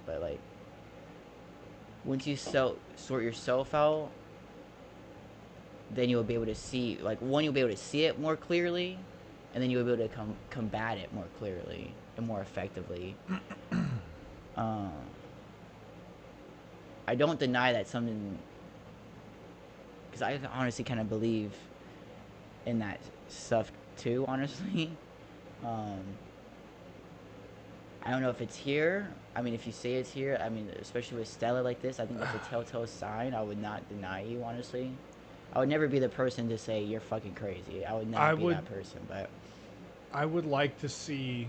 but like once you sort yourself out, then you'll be able to see, like, one, you'll be able to see it more clearly, and then you'll be able to combat it more clearly and more effectively. um, I don't deny that something, because I honestly kind of believe in that stuff too, honestly. um, I don't know if it's here. I mean, if you say it's here, I mean, especially with Stella like this, I think that's a telltale sign. I would not deny you, honestly. I would never be the person to say you're fucking crazy. I would I not be would that person, but I would like to see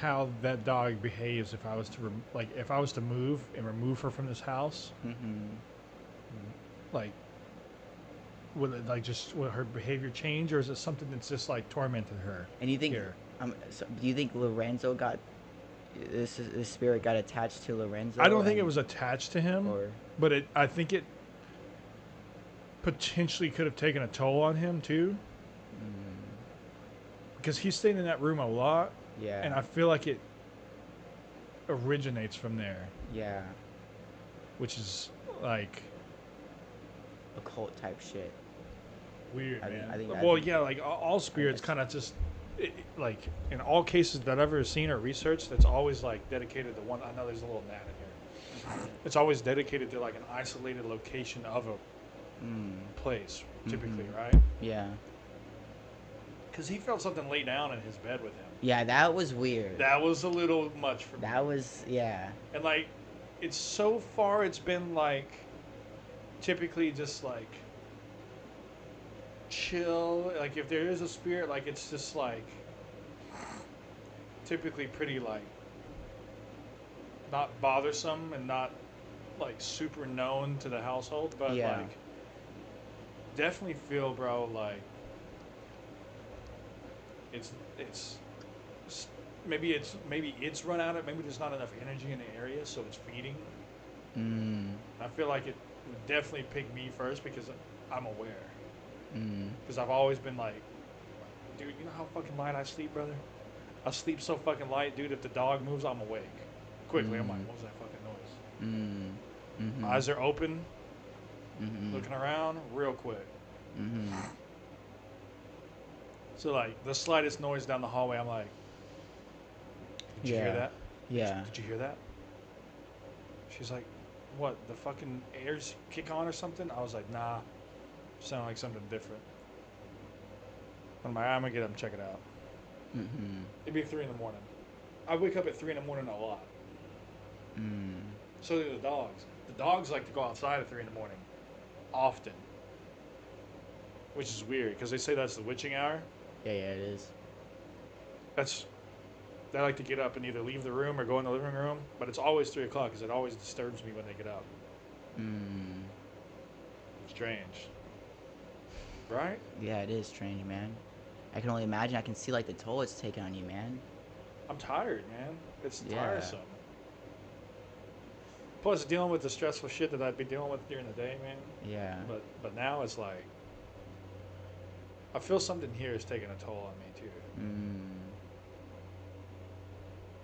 how that dog behaves if I was to if I was to move and remove her from this house. Like, would it will her behavior change, or is it something that's just like tormenting her? and you think, Here, so do you think Lorenzo got this spirit got attached to Lorenzo? I don't think it was attached to him, or but I think it potentially could have taken a toll on him too, because he's staying in that room a lot, yeah, and I feel like it originates from there, yeah, which is like occult type shit. weird, man. I think Well, yeah, like all spirits that's kind of just like in all cases that I've ever seen or researched, that's always like dedicated to one. I know there's a little gnat in here. It's always dedicated to like an isolated location of a place, typically, right? yeah, Because he felt something lay down in his bed with him. yeah. That was weird. That was a little much for me. That was, yeah, And like, it's so far, it's been like typically just like chill. Like, if there is a spirit, like, it's just like typically pretty like not bothersome and not like super known to the household, but yeah, like definitely feel, bro, like it's maybe it's run out of, maybe there's not enough energy in the area, so it's feeding. I feel like it would definitely pick me first because I'm aware. Because I've always been like, dude, you know how fucking light I sleep, brother? I sleep so fucking light, dude. If the dog moves, I'm awake quickly. I'm like, what was that fucking noise? Eyes are open, looking around real quick. So like the slightest noise down the hallway, I'm like, did you hear yeah, that? yeah. Did you hear that? She's like, what? The fucking airs kick on or something? I was like, nah. Sound like something different. I'm like, I'm gonna get up and check it out. It'd be 3 in the morning. I wake up at 3 in the morning a lot. So do the dogs. The dogs like to go outside at 3 in the morning, often, which is weird because they say that's the witching hour. Yeah, yeah, it is. That's They like to get up and either leave the room or go in the living room, but it's always 3 o'clock because it always disturbs me when they get up. Strange, right? Yeah, it is strange, man. I can only imagine. I can see like the toll it's taking on you, man. I'm tired, man. It's Yeah, tiresome. Plus, dealing with the stressful shit that I'd be dealing with during the day, man. yeah. But now it's like I feel something here is taking a toll on me too.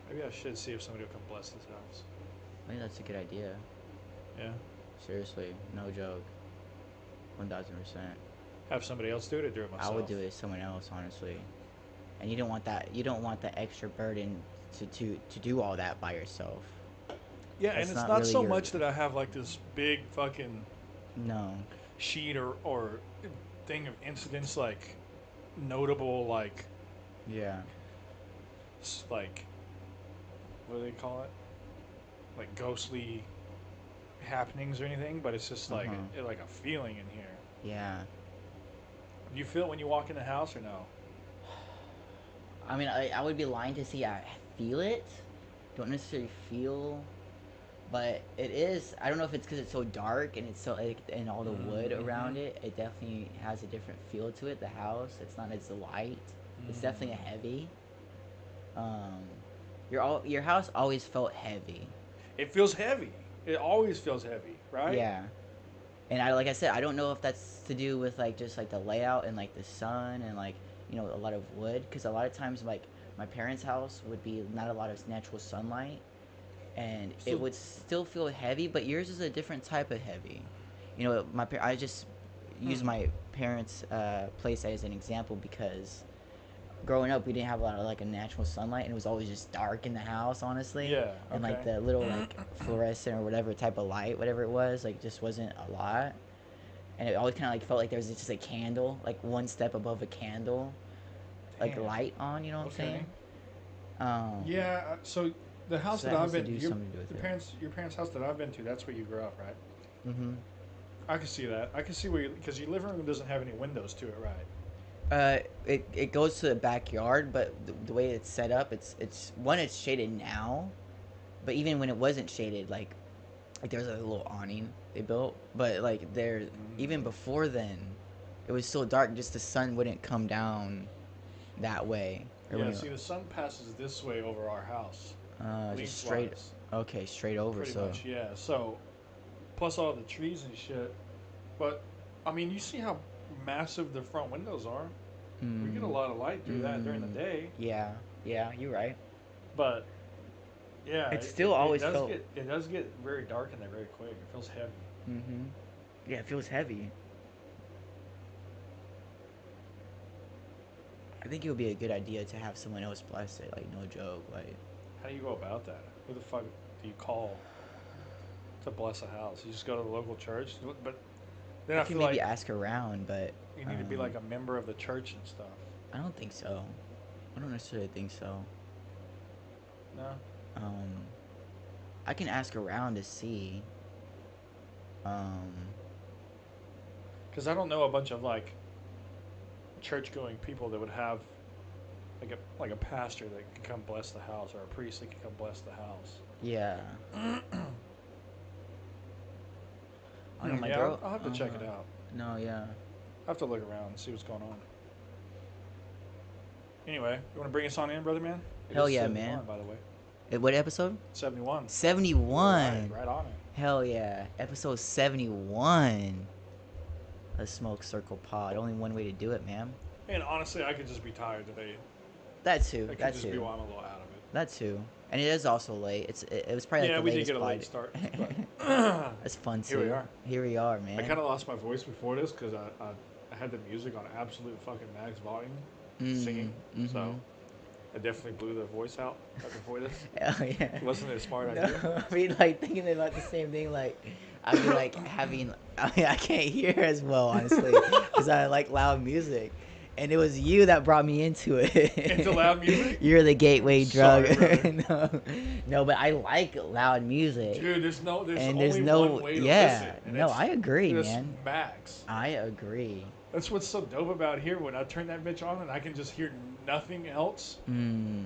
Maybe I should see if somebody will come bless this house. I think that's a good idea. Yeah. Seriously, no joke. 1000%. Have somebody else do it or do it I myself. would do it as someone else, honestly. And you don't want that. You don't want the extra burden to do all that by yourself. Yeah, That's and it's not not really so your. much that I have like this big fucking No. sheet or thing of incidents like notable Yeah. like what do they call it, like ghostly happenings or anything, but it's just like like a feeling in here. Yeah. Do you feel it when you walk in the house or no? I mean, I would be lying to say I feel it. Don't necessarily feel, but it is. I don't know if it's because it's so dark and it's so like, and all the wood around it. It definitely has a different feel to it. The house, it's not as light. It's definitely a heavy. Um, your house always felt heavy. It feels heavy. It always feels heavy, right? Yeah. And I, like I said, I don't know if that's to do with like just like the layout and like the sun and like, a lot of wood, because a lot of times like my parents' house would be not a lot of natural sunlight, and it So, would still feel heavy, but yours is a different type of heavy. You know, I just use hmm. my parents' place as an example because growing up we didn't have a lot of like a natural sunlight, and it was always just dark in the house, honestly, Yeah. and like Okay. the little like fluorescent or whatever type of light, whatever it was, like just wasn't a lot, and it always kind of like felt like there was just a candle, like one step above a candle, like Damn. light on. You know what I'm Okay. saying? Um, Yeah. So the house so that that I've has to been, do something to do with it. your parents' house that I've been to, that's where you grew up, right? Mm-hmm. I can see that. I can see where you, because your living room doesn't have any windows to it, right? It goes to the backyard, but the way it's set up, it's one, it's shaded now, but even when it wasn't shaded, like there was a little awning they built, but like there, even Mm. before then, it was so dark, just the sun wouldn't come down that way, or when Yeah. it, See, the sun passes this way over our house, just straight, lengthwise, okay, straight over, pretty so much. Yeah. So plus all the trees and shit. But I mean, you see how massive the front windows are. We get a mm, lot of light through that during the mm, day, yeah, yeah, you're right. but yeah, It still always felt, it does get very dark in there very quick. It feels heavy. mm-hmm, yeah, it feels heavy. I think it would be a good idea to have someone else bless it, like no joke. Like How do you go about that? Who the fuck do you call to bless a house? You just go to the local church, but then I I can feel maybe like ask around, but you need to be um, like a member of the church and stuff. I don't think so. I don't necessarily think so. No, Um, I can ask around to see. Um, because I don't know a bunch of like church going people that would have like a pastor that can come bless the house or a priest that can come bless the house. yeah. I know my Yeah, girl. I'll have to check it out. No, yeah. I have to look around and see what's going on. Anyway, you want to bring us on in, brother man? It Hell is yeah, man. 71, by the way. What episode? 71. You were right, 71. right on it. Hell yeah. Episode 71. A smoke circle pod. Only one way to do it, man. And honestly, I could just be tired today. That too. That could That just be too. why I'm a little out of it. That too. And it is also late. It was probably like Yeah, the we did latest get a late pod. start, but That's fun here we too. are. Here we are, I man. kind of lost my voice before this because I had the music on absolute fucking max volume, Mm, singing. mm-hmm. So I definitely blew the voice out right before this. Hell yeah. It wasn't a smart No, idea. I mean, like thinking about the same thing. Like, I'd be like having. I mean, I can't hear as well, honestly, because I like loud music, and it was you that brought me into it. Into loud music? You're the gateway drug. Sorry, brother. No, no, but I like loud music. Dude, there's And only one way to listen. And no, I agree, it's man. max. I agree. That's what's so dope about here when I turn that bitch on and I can just hear nothing else. Mm.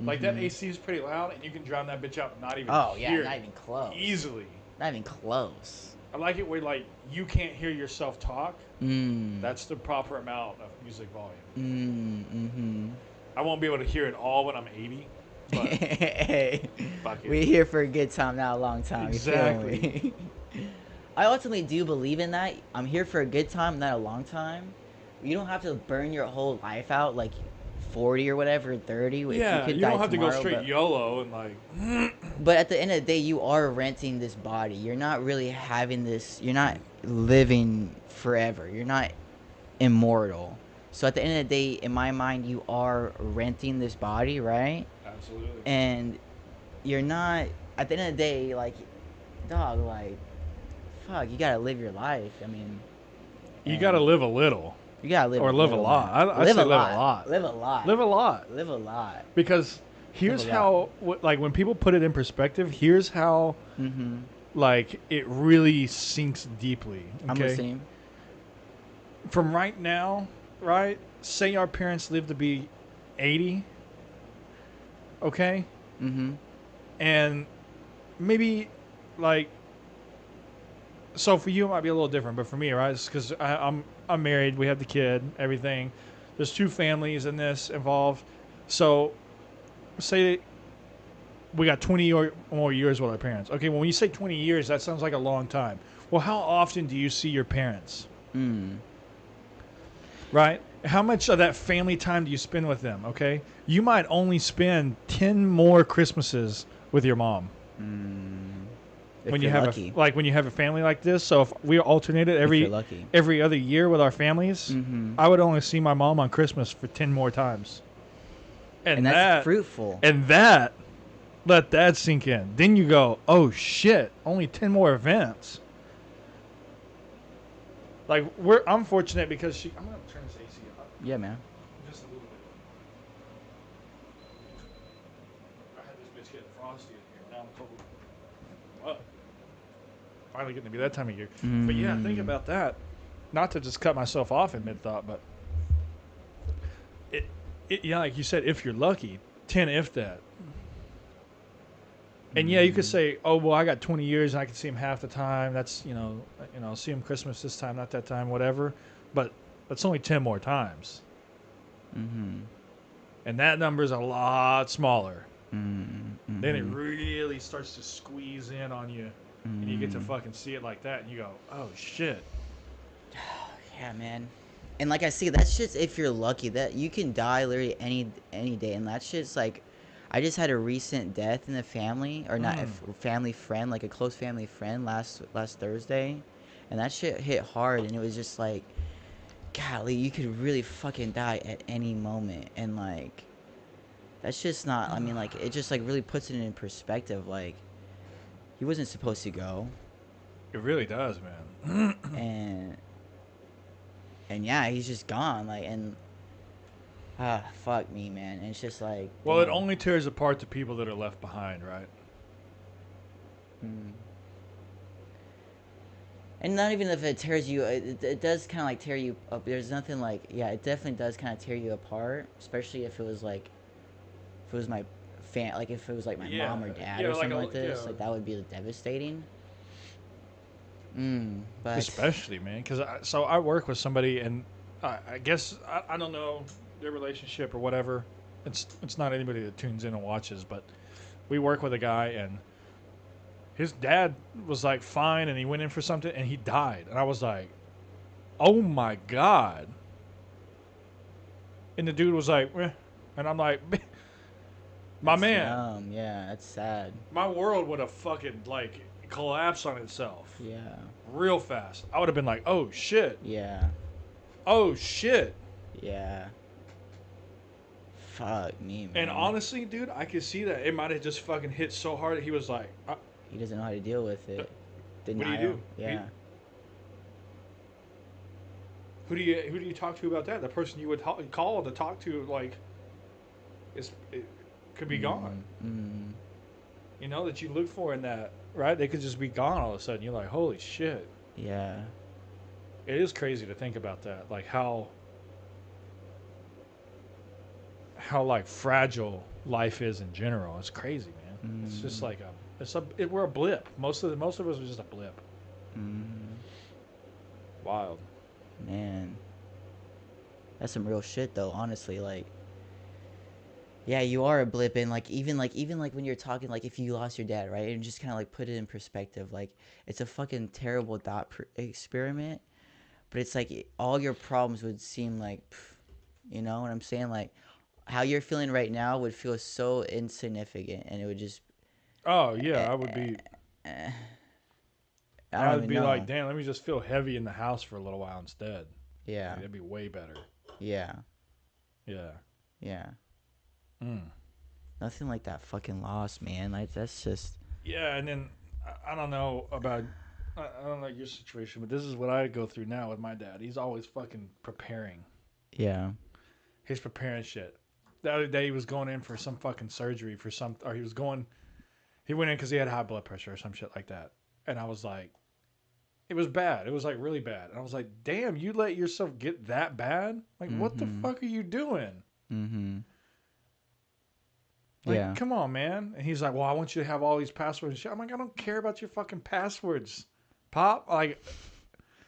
Like that Mhm. AC is pretty loud and you can drown that bitch out, not even Oh yeah, hear not it even close. easily. Not even close. I like it where like you can't hear yourself talk. Mm. That's the proper amount of music volume. Mm-hmm. I won't be able to hear it all when I'm 80, but Hey, fuck it. we're here for a good time, not a long time. Exactly. You feel me? I ultimately do believe in that. I'm here for a good time, not a long time. You don't have to burn your whole life out like 40 or whatever, 30. If Yeah, could you die don't have to go tomorrow, straight but, YOLO and like. but at the end of the day, you are renting this body. You're not really having this. You're not living forever. You're not immortal. So at the end of the day, in my mind, you are renting this body, right? Absolutely. And you're not, at the end of the day, like, dog, like, fuck, you gotta live your life. I mean, You got to live a little. you gotta live Or a live a little, lot. man. I say live a lot. Live a lot. Live a lot. Live a lot. Because here's Live a how, like, when people put it in perspective, here's how, Mm-hmm. like, it really sinks deeply. I'm Okay? listening. From right now, right? Say our parents live to be 80, okay? Mm-hmm. And maybe, like, so for you it might be a little different, but for me, right? It's because I'm married, we have the kid, everything. There's two families in this involved. So, say we got 20 or more years with our parents. Okay, well, when you say 20 years, that sounds like a long time. Well, how often do you see your parents? Mm. Right? How much of that family time do you spend with them? Okay, you might only spend 10 more Christmases with your mom If when you you're have lucky. when you have a family like this. So if we alternated If you're lucky. every other year with our families, I would only see my mom on Christmas for 10 more times, And that's fruitful. and that let that sink in. Then you go, oh shit, only 10 more events. Like I'm fortunate because I'm gonna turn this AC up Yeah, man. just a little bit. I had this bitch getting frosty in here. Now I'm cold. What? Finally getting to be that time of year. But yeah, think about that. Not to just cut myself off in mid thought, but yeah, like you said, if you're lucky, 10 if that. And yeah, you could say, oh well, I got 20 years and I can see him half the time. That's see him Christmas this time, not that time, whatever. But that's only 10 more times. And that number is a lot smaller. Then it really starts to squeeze in on you, and you get to fucking see it like that, and you go, oh shit. Yeah, man. And like I see, that's just if you're lucky. That you can die literally any day, and that shit's like, I just had a recent death in the family, or not a family friend, like a close family friend last Thursday, and that shit hit hard, and it was just like, golly, you could really fucking die at any moment, and like, that's just not. I mean, like, it just like really puts it in perspective. Like, he wasn't supposed to go, It really does, man. and yeah, he's just gone. Like, and fuck me, man. And it's just like, Well, it damn. only tears apart the people that are left behind, right? And not even if it tears you, it does kind of like tear you up. There's nothing like, yeah, it definitely does kind of tear you apart, especially if it was like, if it was my like if it was like my mom or dad or something like this, like that would be devastating. But Especially, man, because I work with somebody, and I guess I don't know their relationship or whatever. It's not anybody that tunes in and watches, but we work with a guy, and his dad was like fine, and he went in for something, and he died, and I was like, oh my god. And the dude was like, eh. And I'm like, my that's man, dumb. Yeah, that's sad. my world would have fucking like collapsed on itself. Yeah. Real fast. I would have been like, oh shit. Yeah. Oh shit. Yeah. Fuck me, man. And honestly, dude, I could see that. It might have just fucking hit so hard that he was like, he doesn't know how to deal with it. what do you do? Yeah. Who do you talk to about that? The person you would call to talk to, like, it could be gone. You know, that you look for in that, right? They could just be gone all of a sudden. You're like, holy shit. Yeah. It is crazy to think about that. Like how like fragile life is in general. It's crazy, man. It's just like we're a blip. Most of us are just a blip. Wild. Man. That's some real shit though, honestly. Like, yeah, you are a blip, and like even when you're talking, like if you lost your dad, right, and just kind of like put it in perspective, like it's a fucking terrible thought experiment, but it's like all your problems would seem like, you know what I'm saying? Like how you're feeling right now would feel so insignificant, and it would just. Oh yeah, I would be. I would don't be even know. like, damn, let me just feel heavy in the house for a little while instead. Yeah. Like, that'd be way better. Yeah. Yeah. Yeah. Nothing like that fucking loss, man. Like that's just. Yeah, and then I don't know about. I don't know your situation, but this is what I go through now with my dad. He's always fucking preparing. Yeah. He's preparing shit. The other day he was going in for some fucking surgery for some, or he went in because he had high blood pressure or some shit like that. And I was like, it was bad. It was like really bad. And I was like, damn, you let yourself get that bad? Like, what the fuck are you doing? Like, yeah. Come on, man. And he's like, well, I want you to have all these passwords and shit. I'm like, I don't care about your fucking passwords, Pop. Like,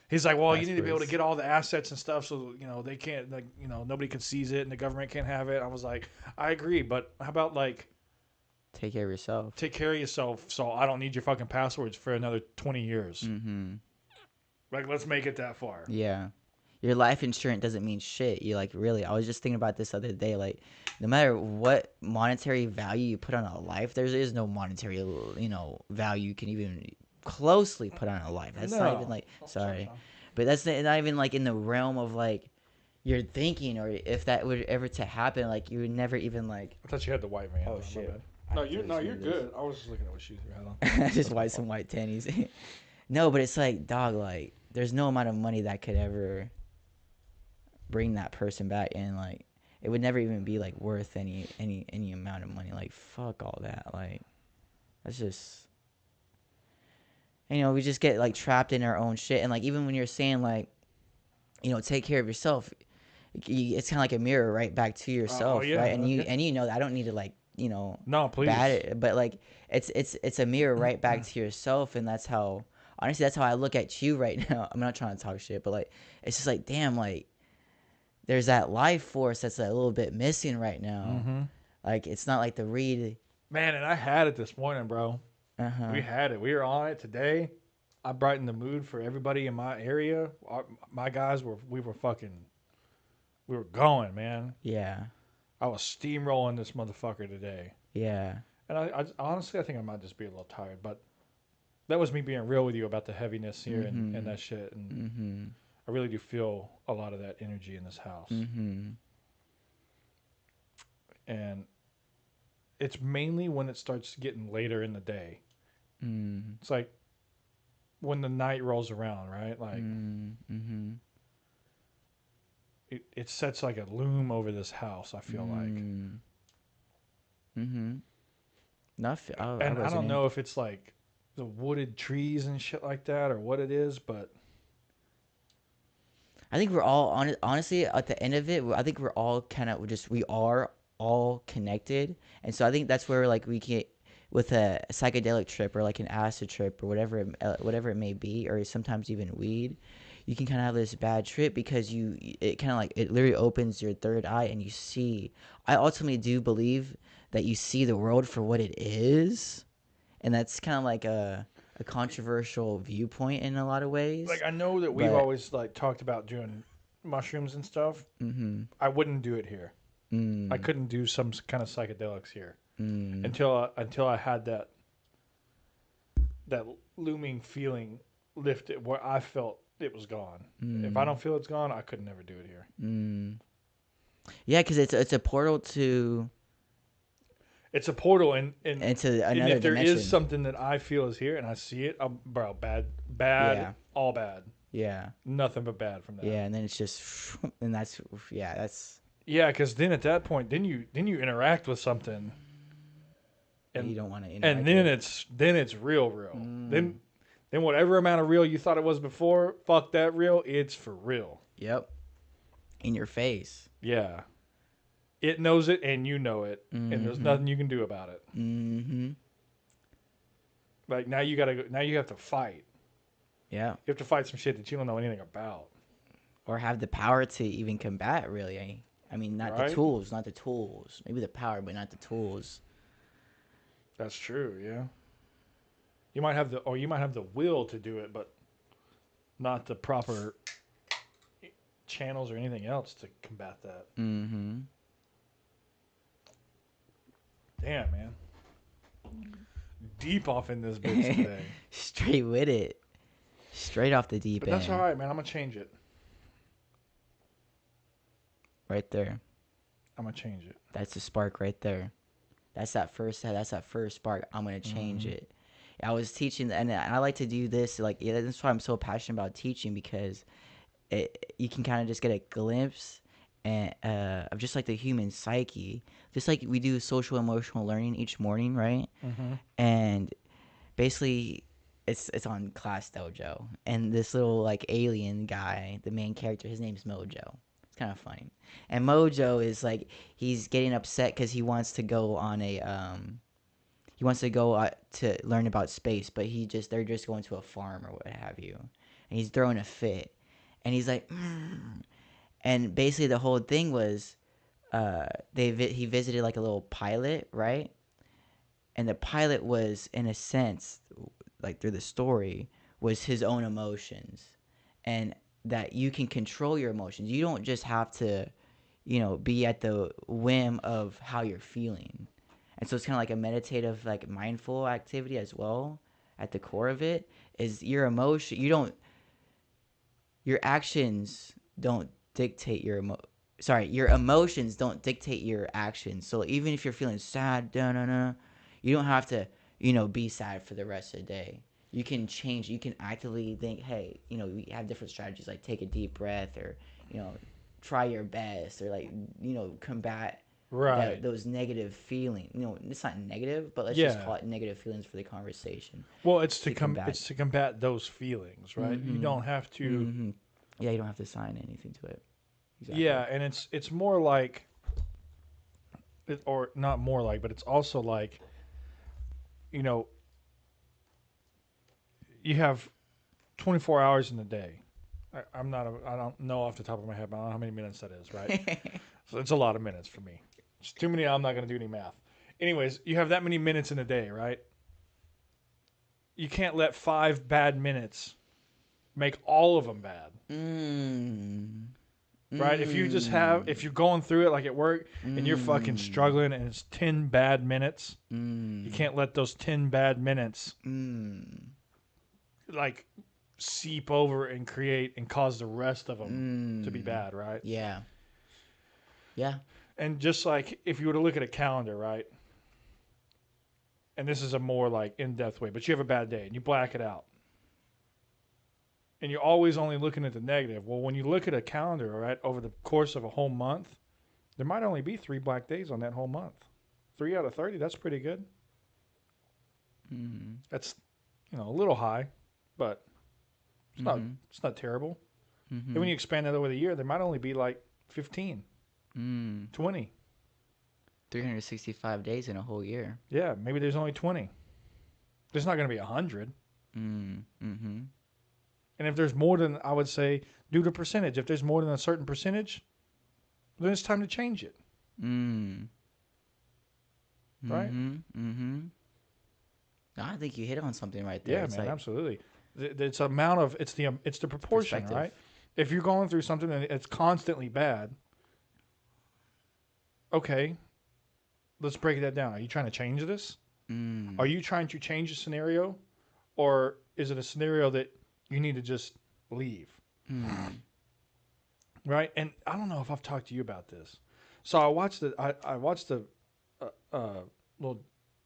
he's like, well, you need to be able to get all the assets and stuff so, they can't, like, nobody can seize it and the government can't have it. I was like, I agree, but how about, like, take care of yourself. Take care of yourself so I don't need your fucking passwords for another 20 years. Like, let's make it that far. Yeah. your life insurance doesn't mean shit. You like really. I was just thinking about this other day. Like, no matter what monetary value you put on a life, there is no monetary value you can even closely put on a life. That's not even No. like Oh, sorry, Tom. but that's not even like in the realm of like your thinking, or if that would ever to happen, like you would never even like. I thought you had the white van. Oh My shit. bad. I No, have to you're just move this. good. I was just looking at what shoes you had on. Just That's my white fault. some white tannies. No, but it's like dog. Like there's no amount of money that could ever bring that person back, and like it would never even be like worth any amount of money. Like fuck all that. Like that's just we just get like trapped in our own shit. And like even when you're saying like take care of yourself, it's kind of like a mirror right back to yourself, yeah, right? And yeah. you know that I don't need to like No, please. bad it, but like it's a mirror right back to yourself. And that's how honestly that's how I look at you right now. I'm not trying to talk shit, but like it's just like damn, like there's that life force that's a little bit missing right now. Mm-hmm. Like it's not like the read. Man, and I had it this morning, bro. Uh-huh. We had it. We were on it today. I brightened the mood for everybody in my area. My guys we were going, man. Yeah. I was steamrolling this motherfucker today. Yeah. And I honestly, I think I might just be a little tired, but that was me being real with you about the heaviness here and that shit. And I really do feel a lot of that energy in this house. And it's mainly when it starts getting later in the day. It's like when the night rolls around, right? Like it sets like a loom over this house, I feel like. I don't know if it's like the wooded trees and shit like that or what it is, but I think we're all honestly at the end of it. I think we're all we are all connected, and so I think that's where like we can, with a psychedelic trip or like an acid trip or whatever it may be, or sometimes even weed, you can kind of have this bad trip because it kind of like it literally opens your third eye and you see. I ultimately do believe that you see the world for what it is, and that's kind of like a controversial viewpoint in a lot of ways. like I know that we've always like talked about doing mushrooms and stuff. I wouldn't do it here. I couldn't do some kind of psychedelics here until I had that looming feeling lifted where I felt it was gone. If I don't feel it's gone, I could never do it here. Yeah, because it's a portal to. It's a portal, and into and another if there dimension. is something that I feel is here and I see it, bro, bad, Yeah. all bad. Yeah. Nothing but bad from that. Yeah, and then it's just, and that's Yeah, because then at that point, then you interact with something, and you don't want to. And then it's real. Then whatever amount of real you thought it was before, fuck that real. It's for real. Yep. In your face. Yeah. It knows it and you know it, and there's nothing you can do about it. Like now you gotta go. Now you have to fight. Yeah. You have to fight some shit that you don't know anything about. Or have the power to even combat. Really, I mean, not the tools. Maybe the power, but not the tools. That's true. Yeah. You might have the will to do it, but not the proper channels or anything else to combat that. Damn, man. Deep off in this bitch today. Straight with it. Straight off the deep end. But that's all right, man. I'm going to change it. Right there. I'm going to change it. That's the spark right there. That's that first spark. I'm going to change it. I was teaching, and I like to do this. Like, that's why I'm so passionate about teaching, because you can kind of just get a glimpse of just like the human psyche, just like we do social emotional learning each morning, right? And basically it's on Class Dojo, and this little like alien guy, the main character, his name's Mojo. It's kind of funny, and Mojo is like, he's getting upset because he wants to go on he wants to go to learn about space, but they're just going to a farm or what have you, and he's throwing a fit, and he's like, and basically the whole thing was, he visited like a little pilot, right? And the pilot was, in a sense, like through the story, was his own emotions, and that you can control your emotions. You don't just have to, be at the whim of how you're feeling. And so it's kind of like a meditative, like mindful activity as well. At the core of it is your emotion. Your actions don't dictate your emotions don't dictate your actions. So even if you're feeling sad, you don't have to, be sad for the rest of the day. You can change. You can actively think, hey, we have different strategies like take a deep breath or, try your best or like, combat Right. those negative feelings. It's not negative, but let's just Yeah. call it negative feelings for the conversation Well, to combat. it's to combat those feelings, right? You Mm-hmm. don't have to. Mm-hmm. Yeah, you don't have to sign anything to it. Exactly. Yeah, and it's more like, or not more like, but it's also like, you know, you have 24 hours in the day. I don't know off the top of my head, but I don't know how many minutes that is, right? So it's a lot of minutes for me. It's too many. I'm not going to do any math. Anyways, you have that many minutes in a day, right? You can't let 5 bad minutes make all of them bad. Mm. Right? If you're going through it like at work and you're fucking struggling and it's 10 bad minutes, you can't let those 10 bad minutes like seep over and create and cause the rest of them to be bad, right? Yeah. Yeah. And just like if you were to look at a calendar, right? And this is a more like in-depth way, but you have a bad day and you black it out. And you're always only looking at the negative. Well, when you look at a calendar, right, over the course of a whole month, there might only be 3 black days on that whole month. 3 out of 30, that's pretty good. That's, a little high, but it's not terrible. And when you expand that over the year, there might only be like 15, 20. 365 days in a whole year. Yeah, maybe there's only 20. There's not going to be 100. And if there's more than, I would say, do the percentage. If there's more than a certain percentage, then it's time to change it. Right? I think you hit on something right there. Yeah, It's man, like absolutely. It's the proportion, perspective. right? If you're going through something and it's constantly bad, okay, let's break that down. Are you trying to change this? Are you trying to change the scenario, or is it a scenario that you need to just leave? Right? And I don't know if I've talked to you about this. So I watched the little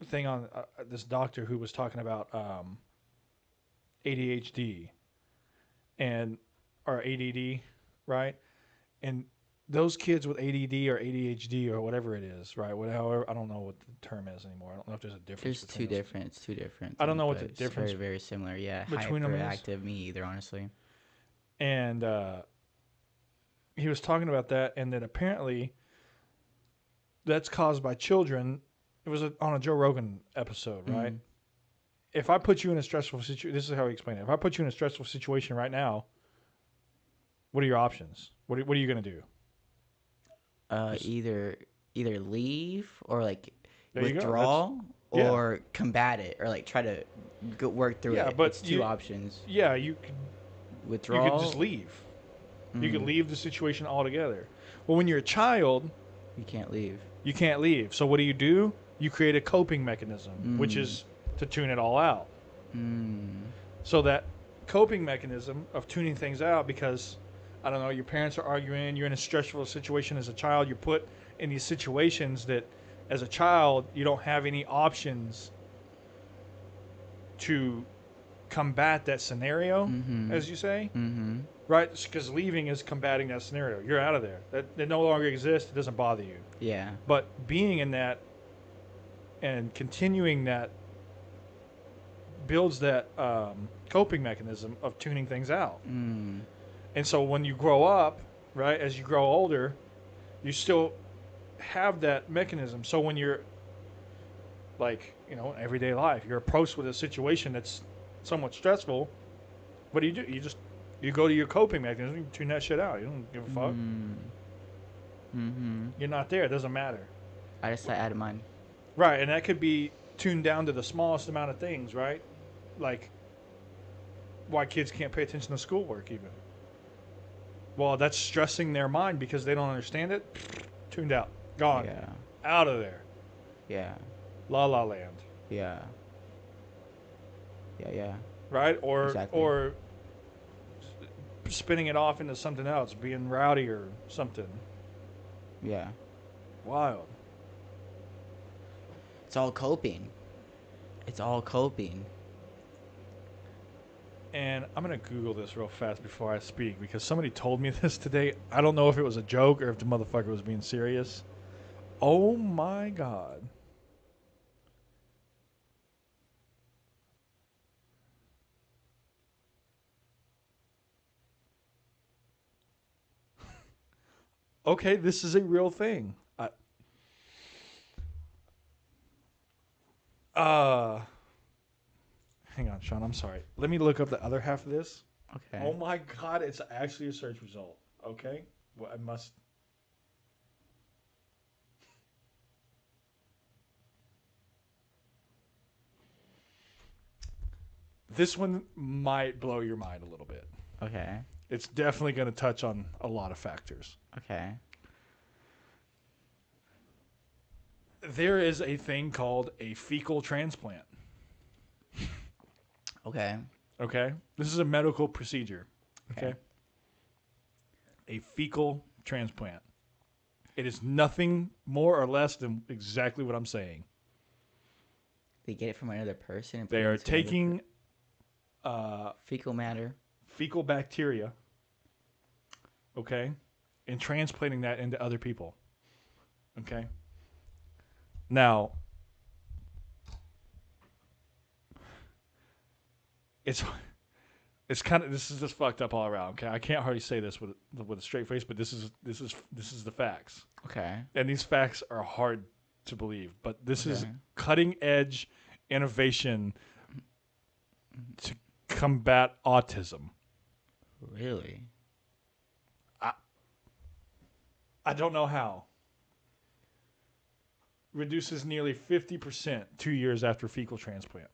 thing on this doctor who was talking about ADHD or ADD, right? And those kids with ADD or ADHD or whatever it is, right? However, I don't know what the term is anymore. I don't know if there's a difference. There's two different. It's two different. I don't know what things, the but it's difference very, very similar. Yeah, between them is. hyperactive. Me either, honestly. And he was talking about that, and that apparently that's caused by children. It was on a Joe Rogan episode, right? If I put you in a stressful situation, this is how he explained it. If I put you in a stressful situation right now, what are your options? What are you going to do? Either leave or like There withdraw or combat it or like try to work through it. Yeah, but it's two options. Yeah, you could Withdraw. You could just leave. You could leave the situation altogether. Well, when you're a child, you can't leave. You can't leave. So what do? You create a coping mechanism, which is to tune it all out. So that coping mechanism of tuning things out, because I don't know, your parents are arguing, you're in a stressful situation as a child, you're put in these situations that as a child you don't have any options to combat that scenario, as you say, right? Because leaving is combating that scenario. You're out of there. That no longer exists. It doesn't bother you. Yeah. But being in that and continuing that builds that coping mechanism of tuning things out. And so when you grow up, right, as you grow older, you still have that mechanism. So when you're like, in everyday life, you're approached with a situation that's somewhat stressful, what do? You go to your coping mechanism, you tune that shit out. You don't give a fuck. You're not there. It doesn't matter. I just added mine. Right, and that could be tuned down to the smallest amount of things, right? Like why kids can't pay attention to schoolwork even. Well, that's stressing their mind because they don't understand it. Tuned out. Gone. Yeah. Out of there. Yeah. La La Land. Yeah. Yeah. Yeah. Right? Exactly. Or spinning it off into something else, being rowdy or something. Yeah. Wild. It's all coping. It's all coping. And I'm going to Google this real fast before I speak because somebody told me this today. I don't know if it was a joke or if the motherfucker was being serious. Oh my God. Okay, this is a real thing. Hang on, Sean. I'm sorry. Let me look up the other half of this. Okay. Oh my God, it's actually a search result. Okay, well, I must. This one might blow your mind a little bit. Okay. It's definitely going to touch on a lot of factors. Okay. There is a thing called a fecal transplant. Okay. Okay? This is a medical procedure. Okay? A fecal transplant. It is nothing more or less than exactly what I'm saying. They get it from another person. And They put it are into taking fecal matter. fecal bacteria, okay, and transplanting that into other people. Okay? Now, it's kind of, this is just fucked up all around. Okay, I can't hardly say this with a straight face, but this is the facts, Okay. and these facts are hard to believe. But this is Okay. cutting edge innovation to combat autism. Really? I don't know how. Reduces nearly 50% 2 years after fecal transplant.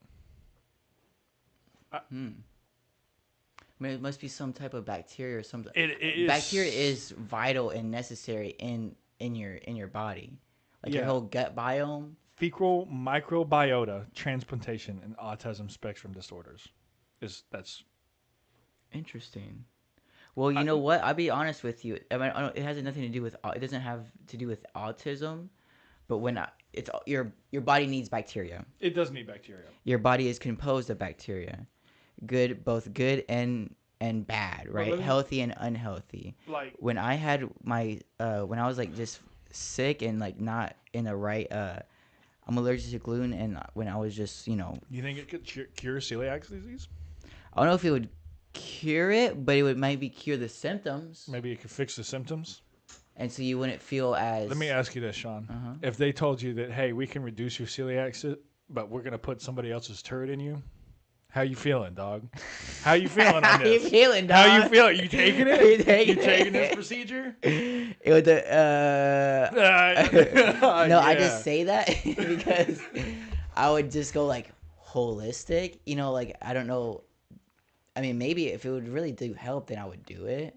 I mean, it must be some type of bacteria or something. It is, Bacteria is vital and necessary in your body, like your Yeah. whole gut biome. fecal microbiota transplantation in autism spectrum disorders. That's Interesting. Well, you know what? I'll be honest with you. I mean, it has nothing to do with. It doesn't have to do with autism, but it's your body needs bacteria. it does need bacteria. Your body is composed of bacteria, both good and bad, right? let me- Healthy and unhealthy. Like When I had my when I was like just sick and like not in the right I'm allergic to gluten, and when I was just you think it could cure celiac disease? I don't know if it would cure it, but it would maybe cure the symptoms, Maybe it could fix the symptoms. and so you wouldn't feel as. Let me ask you this, Sean. Uh-huh. If they told you that, hey, we can reduce your celiac, but we're gonna put somebody else's turd in you, how you feeling, dog? How you feeling on How you this? feeling, dog? How you feeling? You taking it? You taking You taking it? this procedure? It would no, I Yeah. just say that because I would just go like holistic, like I don't know. I mean, maybe if it would really do help, then I would do it,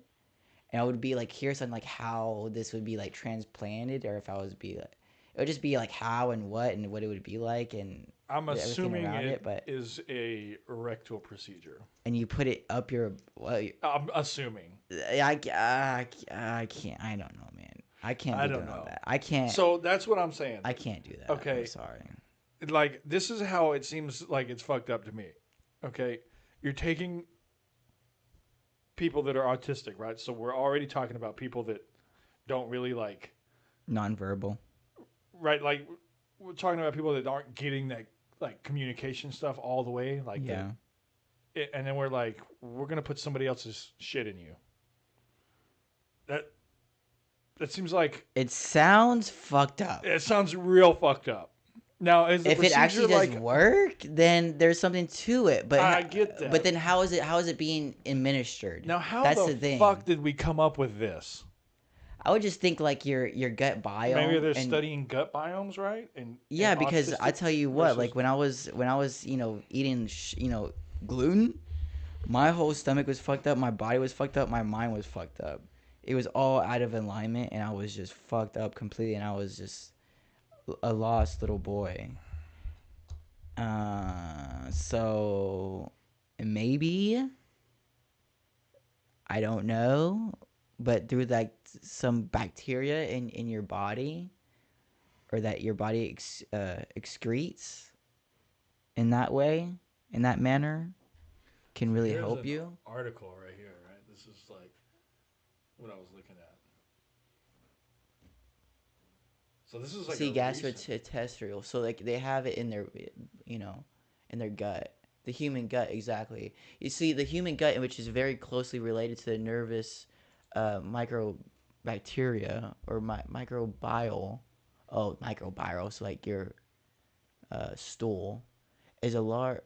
and I would be like curious on like how this would be like transplanted, or if I was it would just be like how and what it would be like, and I'm everything assuming around it but is a rectal procedure. and you put it up your I'm assuming. I can't. I don't know, man. I can't. I be don't doing all know. that. I can't. So that's what I'm saying. I can't do that. Okay. I'm sorry. Like, this is how it seems like it's fucked up to me. Okay, you're taking people that are autistic, right? So we're already talking about people that don't really like, Nonverbal. right? Like, we're talking about people that aren't getting that like communication stuff all the way, like Yeah. and then we're like, we're gonna put somebody else's shit in you. That seems like It sounds fucked up. it sounds real fucked up. Now, is the If it actually procedure, does like, work, then there's something to it. But I get that. But then how is it being administered? now how That's the thing. fuck did we come up with this? I would just think like your gut biome. Maybe they're and- studying gut biomes, right? And Yeah, because I autistic tell you what, versus- like when I was eating gluten, my whole stomach was fucked up, my body was fucked up, my mind was fucked up. it was all out of alignment, and I was just fucked up completely, and I was just a lost little boy. So maybe I don't know, but through like some bacteria in your body, or that your body excretes in that way, in that manner, can really Here's help an you. article right here, right? This is like what I was looking at. So this is like See, a recent. gastrointestinal. So like they have it in their, you know, in their gut. The human gut, exactly. You see, the human gut, which is very closely related to the nervous microbacteria or microbial. Oh, microbial. So like your stool is a large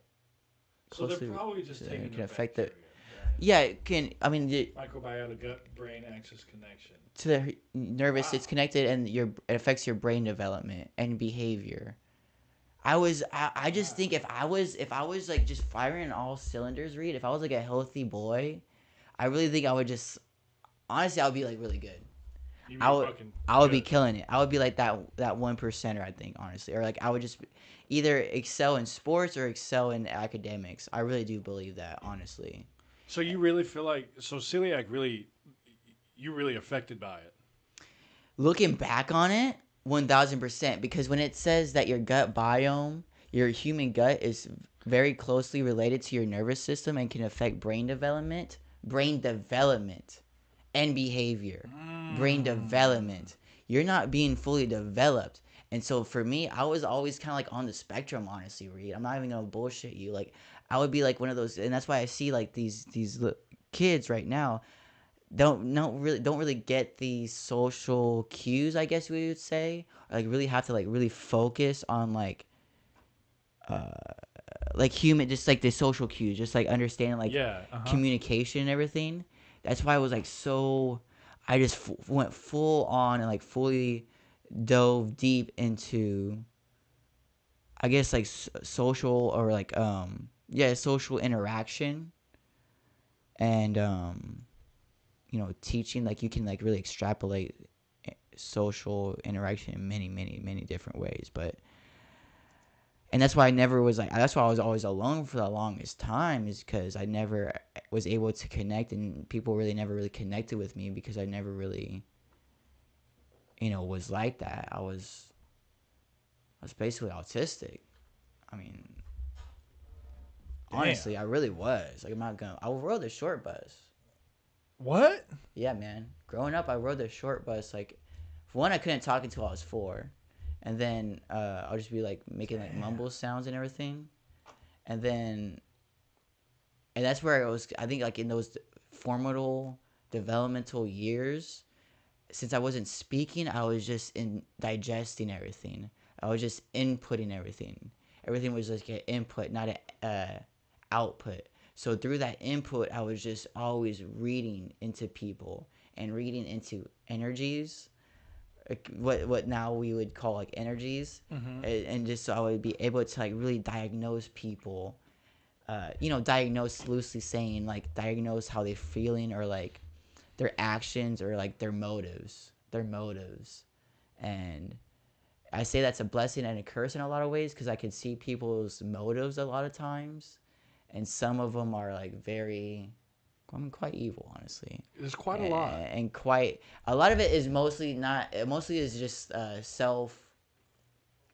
So they're closely probably just taking the can affect the. bacteria, right? Yeah, it can. I mean, Microbiota gut brain axis connection. to the nervous, Wow. it's connected, and it affects your brain development and behavior. I just Wow. think if I was like just firing all cylinders, Reed, if I was like a healthy boy, I really think I would just honestly I would be like really good. You I be would fucking I would be good. killing it. I would be like that 1%er, I think, honestly. Or like I would just either excel in sports or excel in academics. I really do believe that, honestly. So you really feel like celiac really you really affected by it. Looking back on it, 1000%, because when it says that your gut biome, your human gut is very closely related to your nervous system and can affect brain development and behavior. Brain development. You're not being fully developed. And so for me, I was always kind of like on the spectrum, honestly, Reed. I'm not even gonna bullshit you. Like I would be like one of those, and that's why I see like these kids right now don't really get these social cues, I guess we would say, or like really have to like really focus on uh like human, just like the social cues, just like understanding like Yeah. Uh huh. communication and everything. That's why I was like so I just went full on and like fully dove deep into, I guess, like social, or like yeah, social interaction, and teaching, like you can like really extrapolate social interaction in many, many, many different ways. But and that's why I never was like that's why I was always alone for the longest time, is because I never was able to connect, and people really never really connected with me because I never really was like that. I was basically autistic. I mean, Damn. honestly, I really was. Like, I'm not gonna. I rode the short bus. What? Yeah, man. Growing up, I rode the short bus. Like, for one, I couldn't talk until I was 4, and then I'll just be like making like mumble sounds and everything, and then and that's where I was. I think like in those formative developmental years, since I wasn't speaking, I was just in digesting everything. I was just inputting everything. Everything was like an input, not an output. So through that input, I was just always reading into people and reading into energies, like what now we would call like energies, Mm-hmm. and just so I would be able to like really diagnose people. Diagnose, loosely saying, like diagnose how they're feeling, or like their actions, or like their motives. And I say that's a blessing and a curse in a lot of ways, because I can see people's motives a lot of times, and some of them are like quite evil, honestly. There's quite a lot. And quite a lot of it is mostly not. It mostly is just self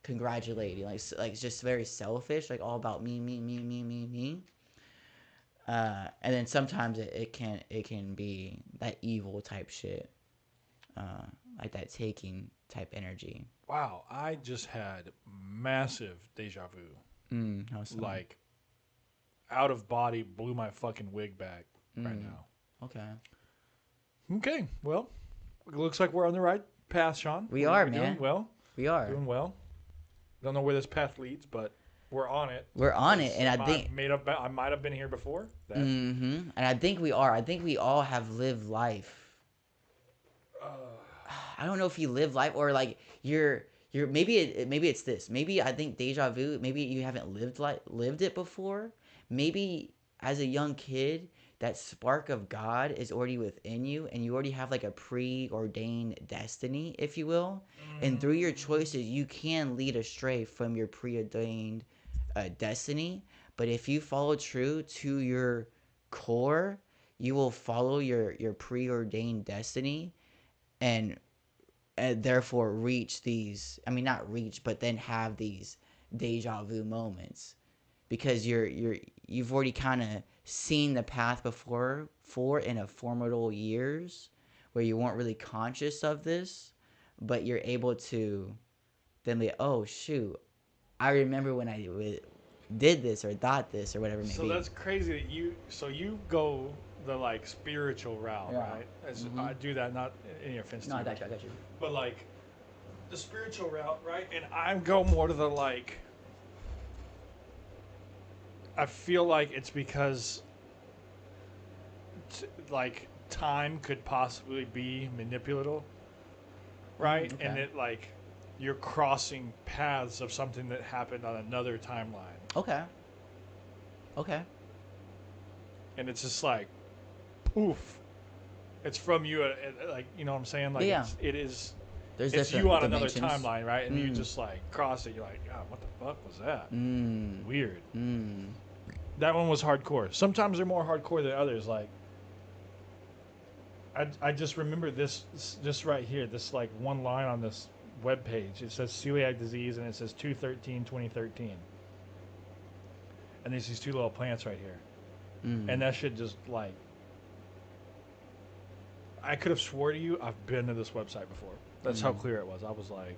congratulating, like it's just very selfish, like all about me, me, me, me, me, me. And then sometimes it can be that evil type shit, like that taking type energy. Wow. I just had massive deja vu. How so? Like out of body blew my fucking wig back right Mm, now. okay. Okay. Well, it looks like we're on the right path, Sean. We We're are, doing man. well. We are. Doing well. Don't know where this path leads, but we're on it. We're on it, and I think. I might have been here before. That. And I think we are. I think we all have lived life. I don't know if you live life, or like you're maybe it's this. Maybe I think deja vu. Maybe you haven't lived it before. Maybe as a young kid, that spark of God is already within you, and you already have like a preordained destiny, if you will. And through your choices, you can lead astray from your preordained destiny. But if you follow true to your core, you will follow your preordained destiny, and therefore reach these. I mean, not reach, but then have these deja vu moments because you've already kind of seen the path before for in a formidable years where you weren't really conscious of this, but you're able to then be, oh shoot, I remember when I did this or thought this or whatever it may So be. that's crazy that you go the like spiritual route, Yeah. right? As I do that, not any offense No, to I you, got you. I got you. but like the spiritual route, right? And I go more to the like. I feel like it's because like time could possibly be manipulative, right? Okay. And it like you're crossing paths of something that happened on another timeline, Okay. Okay. and it's just like poof, it's from you, like you know what I'm saying? Like Yeah. it is. There's It's different you on dimensions. another timeline, right? And you Mm. just like cross it. You're like, oh, what the fuck was that? Mm. Weird. Mm. That one was hardcore. Sometimes they're more hardcore than others. Like, I just remember this just right here. This like one line on this web page. It says celiac disease, and it says 2/13/2013. And there's these two little plants right here, and that shit just like. I could have swore to you I've been to this website before. That's how clear it was. I was like,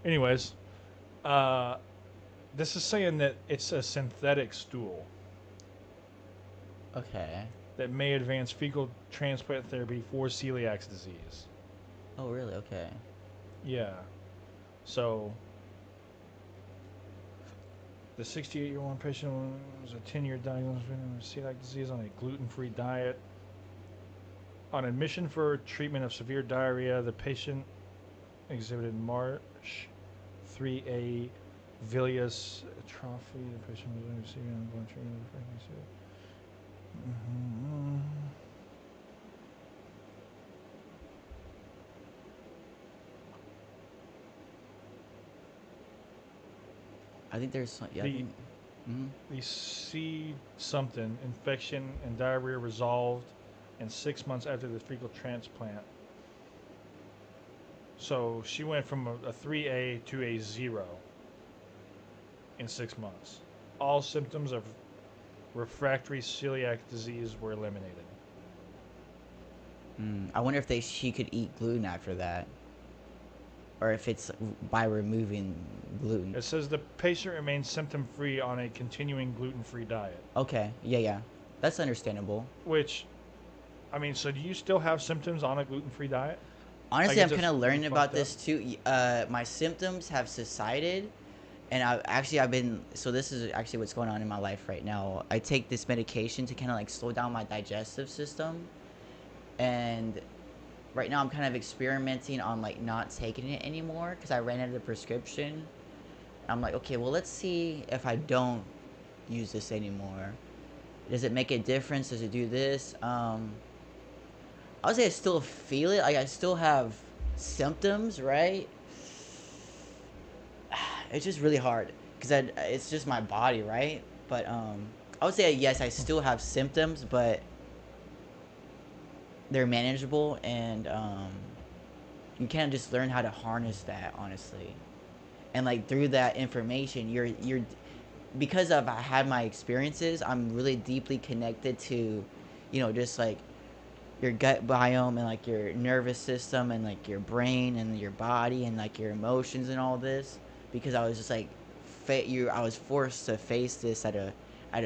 Anyways, this is saying that it's a synthetic stool Okay. that may advance fecal transplant therapy for celiac disease. Oh, really? Okay. Yeah. So, the 68-year-old patient was a 10-year diagnosis with celiac disease on a gluten-free diet. On admission for treatment of severe diarrhea, the patient exhibited March 3A bilious atrophy. The patient was receiving ongoing treatment of pregnancy. I think there's some. Yeah. The C something infection and diarrhea resolved in 6 months after the fecal transplant. So she went from a 3A to a 0 in 6 months. All symptoms of refractory celiac disease were eliminated. I wonder if she could eat gluten after that, or if it's by removing gluten. It says the patient remains symptom-free on a continuing gluten-free diet. Okay. Yeah. That's understandable. Which, I mean, so do you still have symptoms on a gluten-free diet? Honestly, I'm kind of learning about this too. My symptoms have subsided, and I've been. So this is actually what's going on in my life right now. I take this medication to kind of like slow down my digestive system, and right now I'm kind of experimenting on like not taking it anymore because I ran out of the prescription. I'm like, okay, well, let's see if I don't use this anymore. Does it make a difference? Does it do this? I would say I still feel it. Like, I still have symptoms, right? It's just really hard because it's just my body, right? But I would say, yes, I still have symptoms, but they're manageable, and you kind of just learn how to harness that, honestly. And like through that information, you're because of I had my experiences, I'm really deeply connected to, just like your gut biome and like your nervous system and like your brain and your body and like your emotions and all this, because I was just like I was forced to face this at a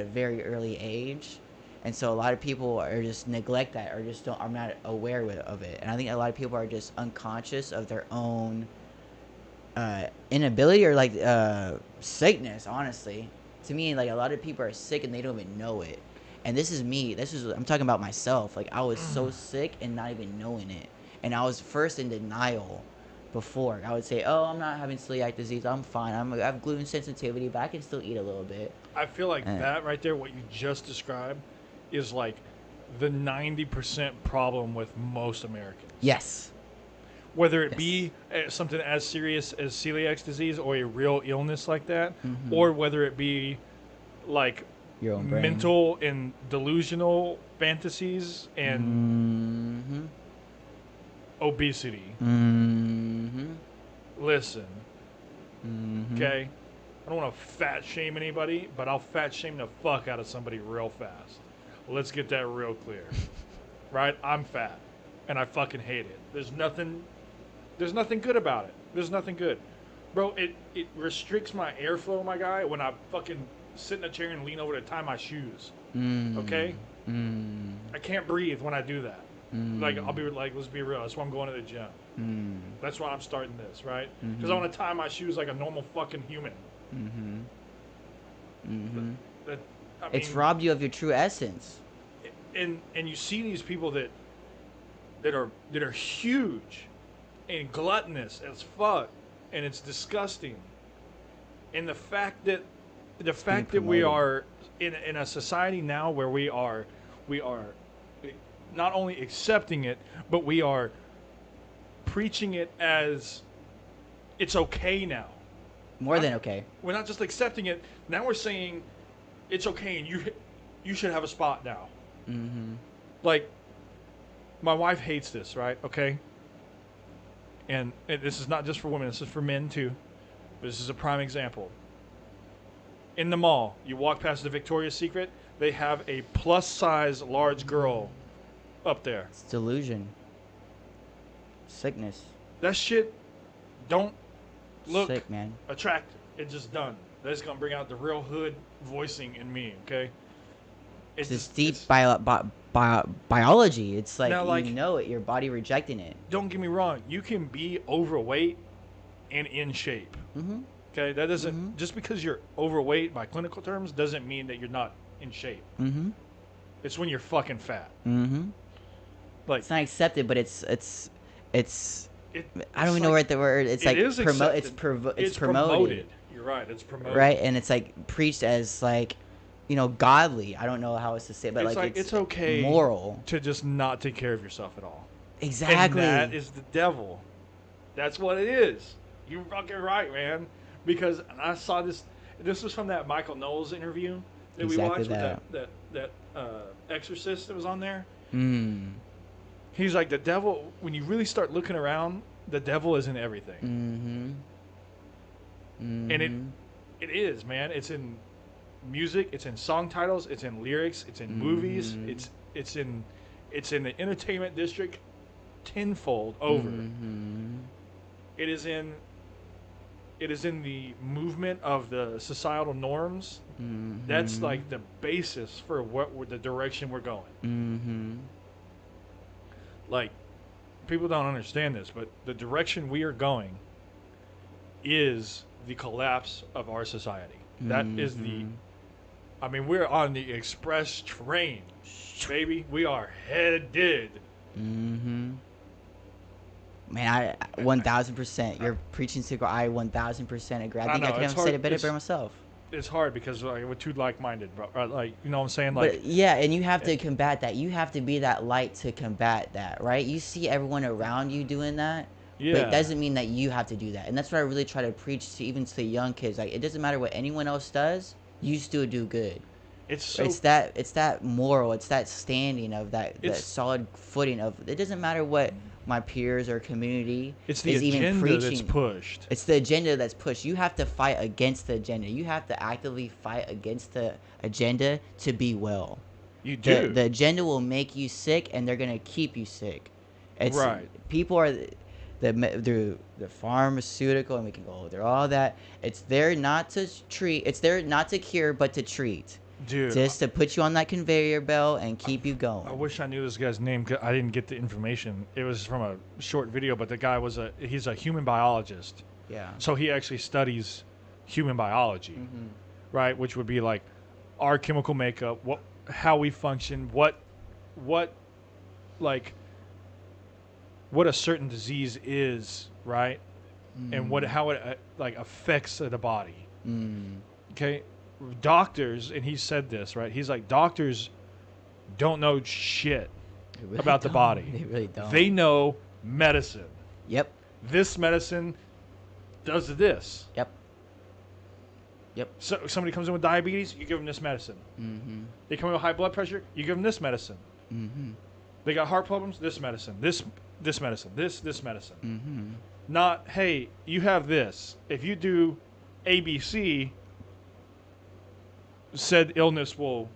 very early age. And so a lot of people are just neglect that, or just don't. I'm not aware of it, and I think a lot of people are just unconscious of their own inability or like sickness. Honestly, to me, like a lot of people are sick and they don't even know it. And this is me. I'm talking about myself. Like I was so sick and not even knowing it, and I was first in denial before. I would say, oh, I'm not having celiac disease. I'm fine. I have gluten sensitivity, but I can still eat a little bit. I feel like And that right there, what you just described, is like the 90% problem with most Americans. yes. Whether it Yes. be something as serious as celiac disease or a real illness like that, Mm-hmm. or whether it be like Your own brain. mental and delusional fantasies and Mm-hmm. obesity. Mm-hmm. Listen, Mm-hmm. okay? I don't want to fat shame anybody, but I'll fat shame the fuck out of somebody real fast. Let's get that real clear. Right? I'm fat, and I fucking hate it. There's nothing good about it. There's nothing good. Bro, it restricts my airflow, my guy, when I fucking sit in a chair and lean over to tie my shoes. Okay? I can't breathe when I do that. Like, I'll be like, let's be real. That's why I'm going to the gym. That's why I'm starting this, right? Because I want to tie my shoes like a normal fucking human. That, I It's mean, robbed you of your true essence. and you see these people that are huge and gluttonous as fuck, and it's disgusting. And the fact that we promoted. are in a society now where we are not only accepting it, but we are preaching it as it's okay now. More than okay. We're not just accepting it. Now we're saying it's okay, and you should have a spot now. Like, my wife hates this, right? Okay. And this is not just for women. This is for men too. This is a prime example. In the mall, you walk past the Victoria's Secret. They have a plus-size large girl up there. It's delusion. Sickness. That shit don't look Sick, man. attractive. It's just done. That's gonna bring out the real hood voicing in me. Okay. It's this deep biology. It's like, Now, like, you know it. Your body rejecting it. Don't get me wrong. You can be overweight and in shape. Okay, that doesn't just because you're overweight by clinical terms doesn't mean that you're not in shape. It's when you're fucking fat. Like, It's not accepted, but it's I don't even know like, what the word. It's like is promote. accepted. It's promoted. You're right. It's promoted. Right, and it's like preached as like, godly. I don't know how else to say it, but like it's okay moral to just not take care of yourself at all. Exactly. And that is the devil. That's what it is. You're fucking right, man. Because I saw this. This was from that Michael Knowles interview that we watched with that exorcist that was on there. He's like, the devil. When you really start looking around, the devil is in everything. And it is, man. It's in music. It's in song titles. It's in lyrics. It's in movies. It's in the entertainment district tenfold over. It is in the movement of the societal norms. That's like the basis for the direction we're going. Like, people don't understand this, but the direction we are going is the collapse of our society. That is I mean, we're on the express train, baby. We are headed. Man, I 1000%. You're preaching to go. I 1000% agree. I think I know, could it's have said hard- it better it's- by myself. It's hard because we're too like-minded, bro. Right? Like, you know what I'm saying? Like, But yeah, and you have to combat that. You have to be that light to combat that, right? You see everyone around you doing that, but Yeah. it doesn't mean that you have to do that. And that's what I really try to preach to even to the young kids. Like, it doesn't matter what anyone else does, you still do good. it's so It's that moral. It's that standing of that It's- solid footing of. It doesn't matter what my peers or community it's the is even agenda preaching. that's pushed. It's the agenda that's pushed. You have to fight against the agenda. You have to actively fight against the agenda to be well. You do. The agenda will make you sick, and they're gonna keep you sick. It's, Right. People are the pharmaceutical, and we can go through all that. It's there not to treat. It's there not to cure, but to treat. Dude, Just to put you on that conveyor belt and keep you going. I wish I knew this guy's name. 'Cause I didn't get the information. It was from a short video, but the guy he's a human biologist. Yeah. So he actually studies human biology, right? Which would be like our chemical makeup, how we function, what a certain disease is right? And how it like affects the body. Okay, doctors, and he said this, right? He's like, doctors don't know shit They really about the don't. body. They really don't. They know medicine. Yep. This medicine does this. Yep. Yep. So somebody comes in with diabetes, you give them this medicine. They come in with high blood pressure, you give them this medicine. They got heart problems, this medicine. This medicine. This medicine. Not, hey, you have this. If you do ABC, said illness will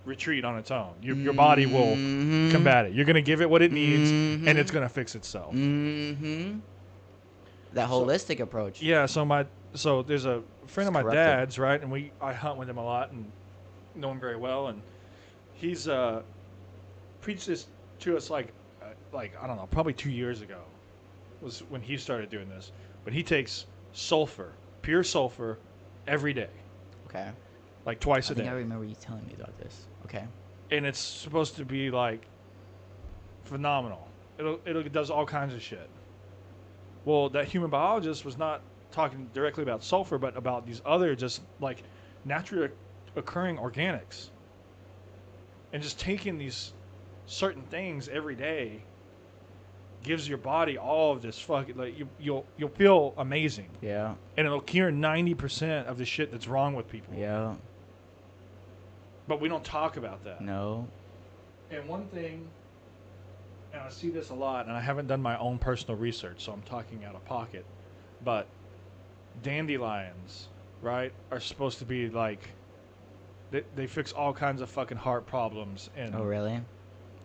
retreat on its own. Your body will combat it. You're going to give it what it needs, and it's going to fix itself. That holistic approach. Yeah, so there's a friend of my corrupted. dad's, right? And I hunt with him a lot and know him very well. And he's preached this to us like I don't know, probably 2 years ago was when he started doing this. But he takes sulfur, pure sulfur, every day, Okay. like twice I a think day. I remember you telling me about this. Okay. And it's supposed to be like phenomenal. It does all kinds of shit. Well, that human biologist was not talking directly about sulfur, but about these other just like naturally occurring organics, and just taking these certain things every day gives your body all of this fucking like you'll feel amazing, Yeah. and it'll cure 90% of the shit that's wrong with people. Yeah. But we don't talk about that. No. And one thing, and I see this a lot, and I haven't done my own personal research, so I'm talking out of pocket, but dandelions, right, are supposed to be like, they fix all kinds of fucking heart problems and Oh, really?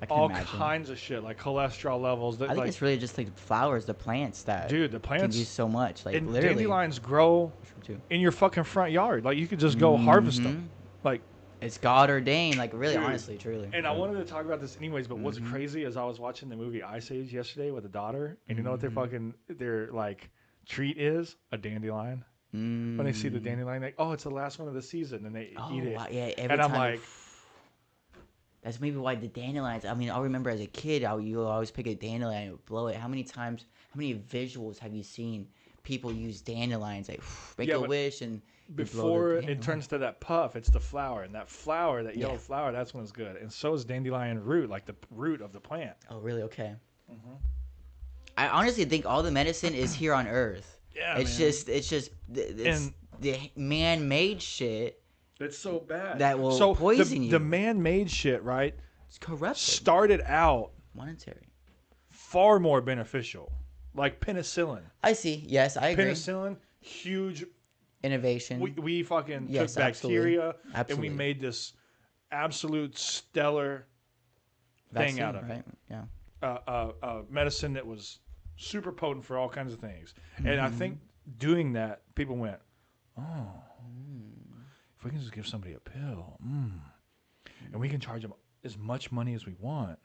I can all imagine. kinds of shit, like cholesterol levels. That, I think like, it's really just like flowers, the plants that dude, the can plants do so much. Like and literally. dandelions grow Too. in your fucking front yard. Like, you could just go harvest them. Like, It's God ordained, like really, dude, honestly, truly. and I wanted to talk about this anyways, but what's crazy is I was watching the movie Ice Age yesterday with a daughter, and you know what their like treat is? A dandelion. When they see the dandelion, like, oh, it's the last one of the season, and they eat it. Wow, yeah, every And I'm time like, that's maybe why the dandelions. I mean, I remember as a kid, you always pick a dandelion and blow it. How many visuals have you seen people use dandelions? Like, make Yeah, a but wish and you blow the before it dandelion. turns to that puff, it's the flower, and that flower, that yellow flower, that's when it's good. And so is dandelion root, like the root of the plant. Oh, really? Okay. I honestly think all the medicine is here on Earth. Yeah, it's man. it's the man-made shit It's so bad. that will poison you. The man-made shit, right, It's corrupted. started out Monetary. far more beneficial. Like penicillin. I see. Yes, I agree. Penicillin, huge. Innovation. We fucking Yes, took bacteria absolutely. and we made this absolute stellar Vaccine, thing out of right? it. Yeah. Medicine that was super potent for all kinds of things. And I think doing that, people went, oh, if we can just give somebody a pill, and we can charge them as much money as we want,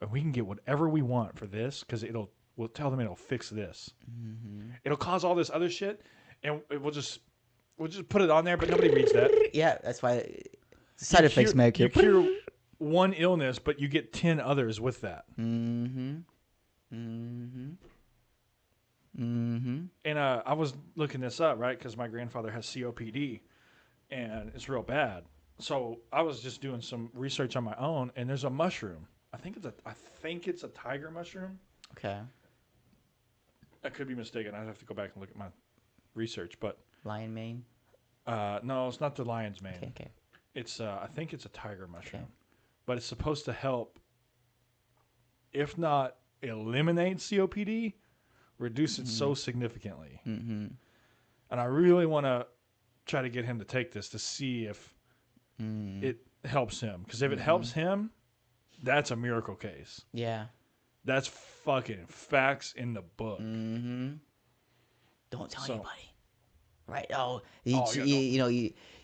and we can get whatever we want for this, because we'll tell them it'll fix this. It'll cause all this other shit, and we'll just put it on there, but nobody reads that. Yeah, that's why side effects make you cure one illness, but you get 10 others with that. And I was looking this up, right, because my grandfather has COPD, and it's real bad. So I was just doing some research on my own, and there's a mushroom. I think it's a tiger mushroom. Okay. I could be mistaken. I'd have to go back and look at my research, but Lion mane. no, it's not the lion's mane. Okay. It's I think it's a tiger mushroom, Okay. but it's supposed to help, if not eliminate COPD, reduce it so significantly. And I really want to try to get him to take this to see if it helps him, because if it helps him, that's a miracle case. Yeah. That's fucking facts in the book. Don't tell So- anybody. Right. Oh, yeah,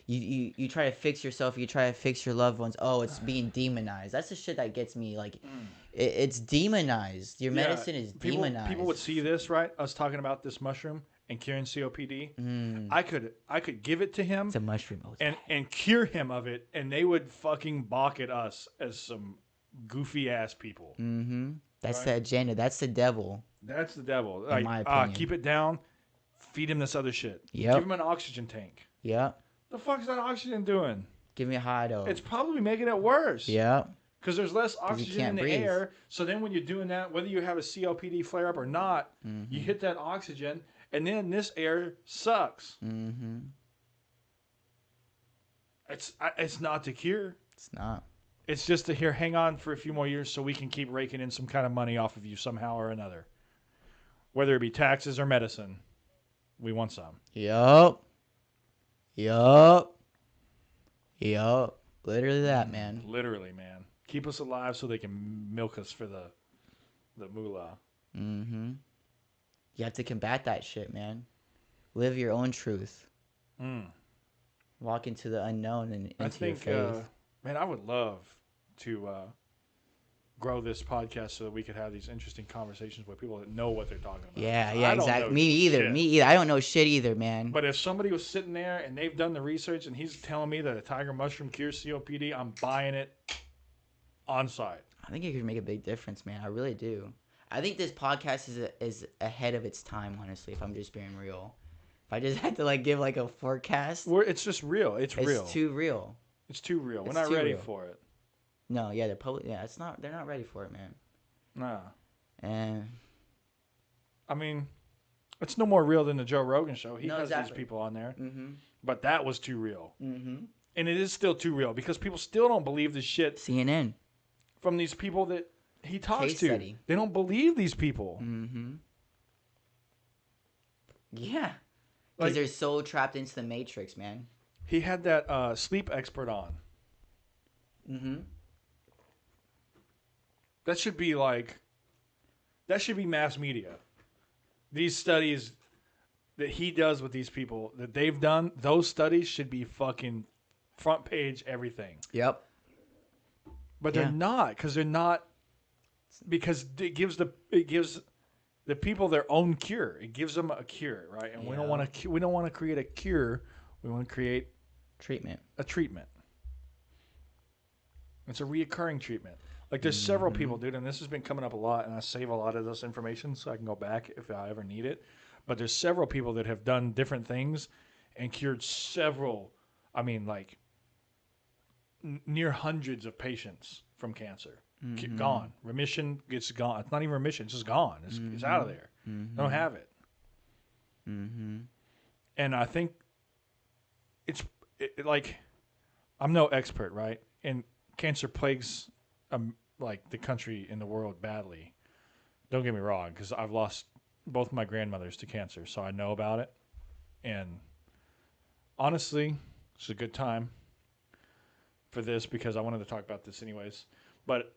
you try to fix yourself. You try to fix your loved ones. Oh, it's being demonized. That's the shit that gets me. Like, it's demonized. Your Yeah, medicine is demonized. People would see this, right? Us talking about this mushroom and curing COPD. I could give it to him It's a mushroom. Oh, it's and cure him of it, and they would fucking balk at us as some goofy ass people. That's right? the agenda. That's the devil. That's the devil. In my opinion. Keep it down. Feed him this other shit. Yep. Give him an oxygen tank. Yep. The fuck is that oxygen doing? Give me a high dose. It's probably making it worse. Yep. Because there's less oxygen in the breathe. air. So then when you're doing that, whether you have a COPD flare up or not, you hit that oxygen, and then this air sucks. Mm-hmm. It's not the cure. It's not. It's just to hang on for a few more years so we can keep raking in some kind of money off of you somehow or another. Whether it be taxes or medicine, we want some. Yup. Literally that, man. Literally, man. Keep us alive so they can milk us for the moolah. Mm-hmm. You have to combat that shit, man. Live your own truth. Walk into the unknown and into your faith. Man, I would love to grow this podcast so that we could have these interesting conversations with people that know what they're talking about. Yeah, I don't exactly. know Me either. shit. I don't know shit either, man. But if somebody was sitting there and they've done the research and he's telling me that a tiger mushroom cures COPD, I'm buying it on site. I think it could make a big difference, man. I really do. I think this podcast is ahead of its time, honestly, if I'm just being real. If I just had to like give like a forecast, It's just real. It's real. It's too real. It's too real. We're It's not too ready real. for it. No, yeah, it's not. They're not ready for it, man. Nah. And I mean, it's no more real than the Joe Rogan show. He No, has exactly. these people on there. mm-hmm. But that was too real. Mm-hmm. And it is still too real because people still don't believe the shit CNN. from these people that he talks Case to. study. They don't believe these people. Mm-hmm. Yeah. Because Like- they're so trapped into the matrix, man. He had that sleep expert on. Mm-hmm. That should be mass media. These studies that he does with these people that they've done, those studies should be fucking front page everything. Yep. But Yeah. they're not, because it gives the people their own cure. It gives them a cure, right? And we don't want to create a cure. We want to create Treatment. a treatment. It's a reoccurring treatment. Like there's several people, dude, and this has been coming up a lot, and I save a lot of this information so I can go back if I ever need it. But there's several people that have done different things and cured several, I mean, like near hundreds of patients from cancer. Gone. Remission gets gone. It's not even remission. It's just gone. It's out of there. They don't have it. Mm-hmm. And I think it's like, I'm no expert, right? And cancer plagues like the country and the world badly. Don't get me wrong, because I've lost both my grandmothers to cancer, so I know about it. And honestly, it's a good time for this because I wanted to talk about this anyways. But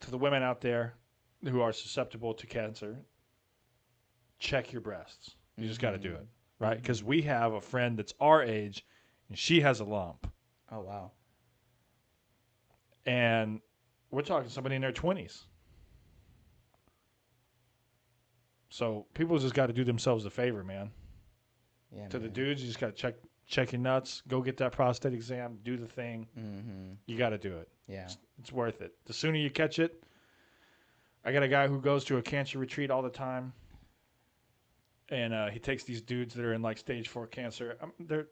to the women out there who are susceptible to cancer, check your breasts. You just got to do it, right? Because we have a friend that's our age, and she has a lump. Oh, wow. And we're talking somebody in their 20s. So people just got to do themselves a favor, man. Yeah. To the dudes, you just got to check your nuts, go get that prostate exam, do the thing. Mm-hmm. You got to do it. Yeah. It's worth it. The sooner you catch it. I got a guy who goes to a cancer retreat all the time. And he takes these dudes that are in like stage 4 cancer. They're,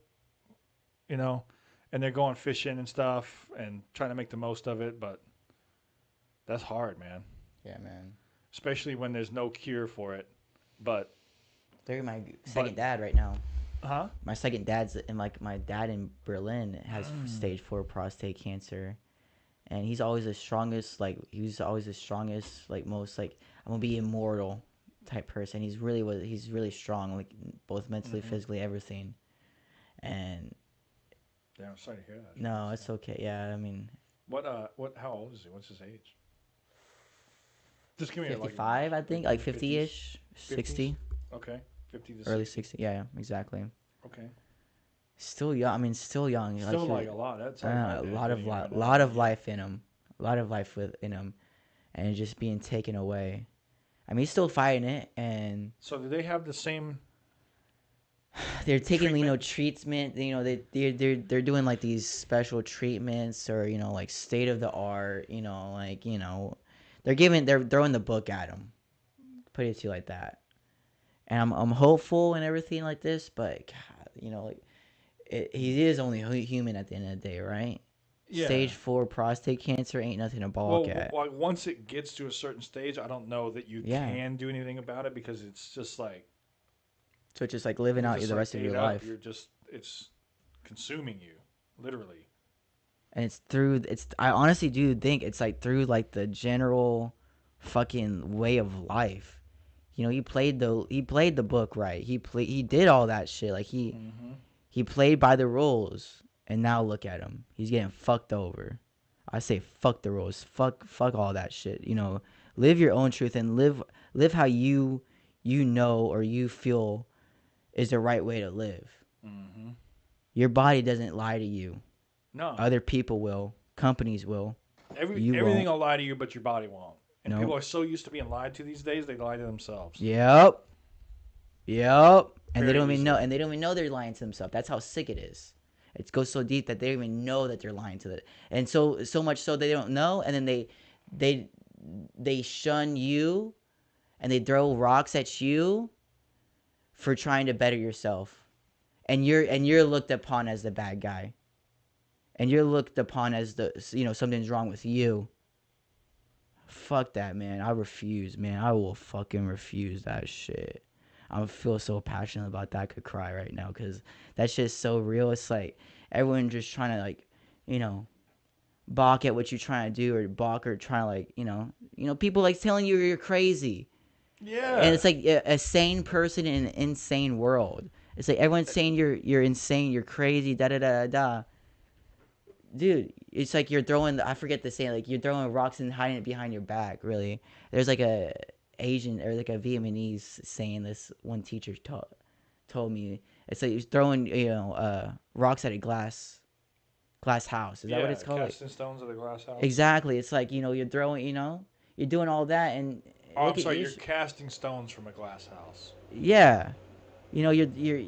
and they're going fishing and stuff and trying to make the most of it. But that's hard, man. Yeah, man. Especially when there's no cure for it. But They're my second dad right now. huh? My second dad's and like my dad in Berlin has stage 4 prostate cancer, and he's always the strongest. Like he's always the strongest. Like most like I'm gonna be immortal type person. He's really strong. Like both mentally, physically, everything. And Yeah, I'm sorry to hear that. no, it's okay. Yeah, I mean, How old is he? What's his age? Just give me 55, I think, like 50-ish, 60, Okay, 50 to early 60. 60. Yeah, exactly. Okay. Still young. I mean, still young. Still like a lot. That's like a lot of life in him, a lot of life within him, and just being taken away. I mean, he's still fighting it, and So do they have the same? they're taking Treatment? treatment. They're doing like these special treatments, or like state of the art. They're throwing the book at him, Put it to you like that. And I'm hopeful and everything like this, but God, you know, like he is only human at the end of the day, right? Yeah. Stage 4 prostate cancer ain't nothing to balk Well, at. like once it gets to a certain stage, I don't know that you Yeah. can do anything about it because it's just like So it's just like living you're out just the like rest of ate your up. life. You're just it's consuming you, literally. And I honestly do think it's like through like the general fucking way of life. You know, he played the book right. He did all that shit. Like Mm-hmm. he played by the rules, and now look at him. He's getting fucked over. I say fuck the rules. Fuck all that shit. You know, live your own truth and live how you know or you feel is the right way to live. Mm-hmm. Your body doesn't lie to you. No. Other people will. Companies will. You Everything won't. will lie to you, but your body won't. And No. people are so used to being lied to these days, they lie to themselves. Yep. And they Very don't even know. easily. And they don't even know they're lying to themselves. That's how sick it is. It goes so deep that they don't even know that they're lying to it. And so much so they don't know. And then they shun you, and they throw rocks at you for trying to better yourself. And you're looked upon as the bad guy. And you're looked upon as something's wrong with you. Fuck that, man. I refuse, man. I will fucking refuse that shit. I feel so passionate about that. I could cry right now because that shit's so real. It's like everyone just trying to balk at what you're trying to do, or balk or trying to people like telling you you're crazy. Yeah. And it's like a sane person in an insane world. It's like everyone's saying you're insane, you're crazy, da da da da. Dude, it's like you're throwing. I forget the saying. Like you're throwing rocks and hiding it behind your back. Really, there's like a Asian or like a Vietnamese saying. This one teacher told me. It's like you're throwing rocks at a glass house. Is that what it's called? Casting stones at the glass house. Exactly. It's like you're throwing. You're doing all that, and Oh, look I'm at sorry. you. You're casting stones from a glass house. Yeah, you're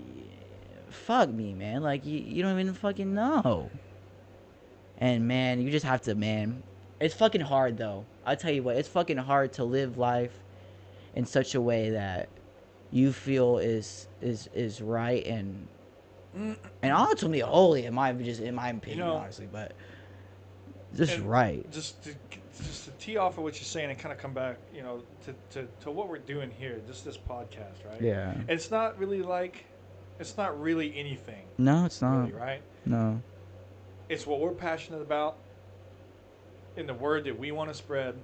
fuck me, man. Like you don't even fucking know. And man, you just have to, man. It's fucking hard though. I'll tell you what, it's fucking hard to live life in such a way that you feel is right and ultimately holy in my opinion, honestly, but just right. Just to tee off of what you're saying and kind of come back, to what we're doing here, this podcast, right? Yeah. It's not really anything. No, it's not. Really, right? No. It's what we're passionate about in the word that we want to spread,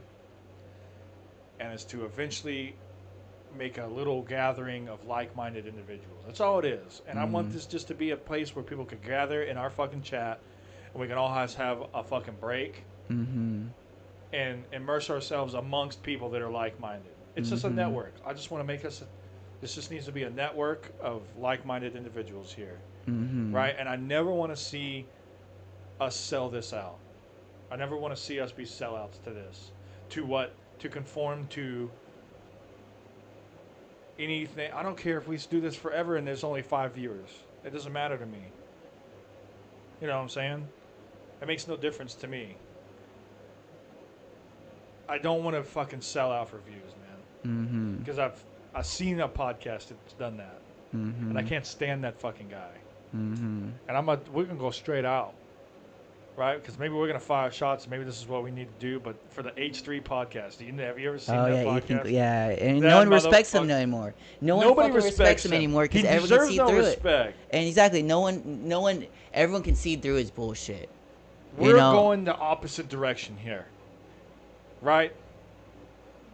and it's to eventually make a little gathering of like-minded individuals. That's all it is. And I want this just to be a place where people could gather in our fucking chat, and we can all have a fucking break and immerse ourselves amongst people that are like-minded. It's just a network. I just want to make us. This just needs to be a network of like-minded individuals here, right? And I never want to see us sell this out. I never want to see us be sellouts to this. To conform to anything. I don't care if we do this forever and there's only 5 viewers. It doesn't matter to me. You know what I'm saying? It makes no difference to me. I don't want to fucking sell out for views, man. Because I've seen a podcast that's done that. And I can't stand that fucking guy. And we're going to go straight out. Right? Because maybe we're going to fire shots. Maybe this is what we need to do. But for the H3 podcast, have you ever seen that podcast? And that no one respects him anymore. Nobody respects him anymore because everyone can see through it. And exactly, everyone can see through his bullshit. We're going the opposite direction here. Right?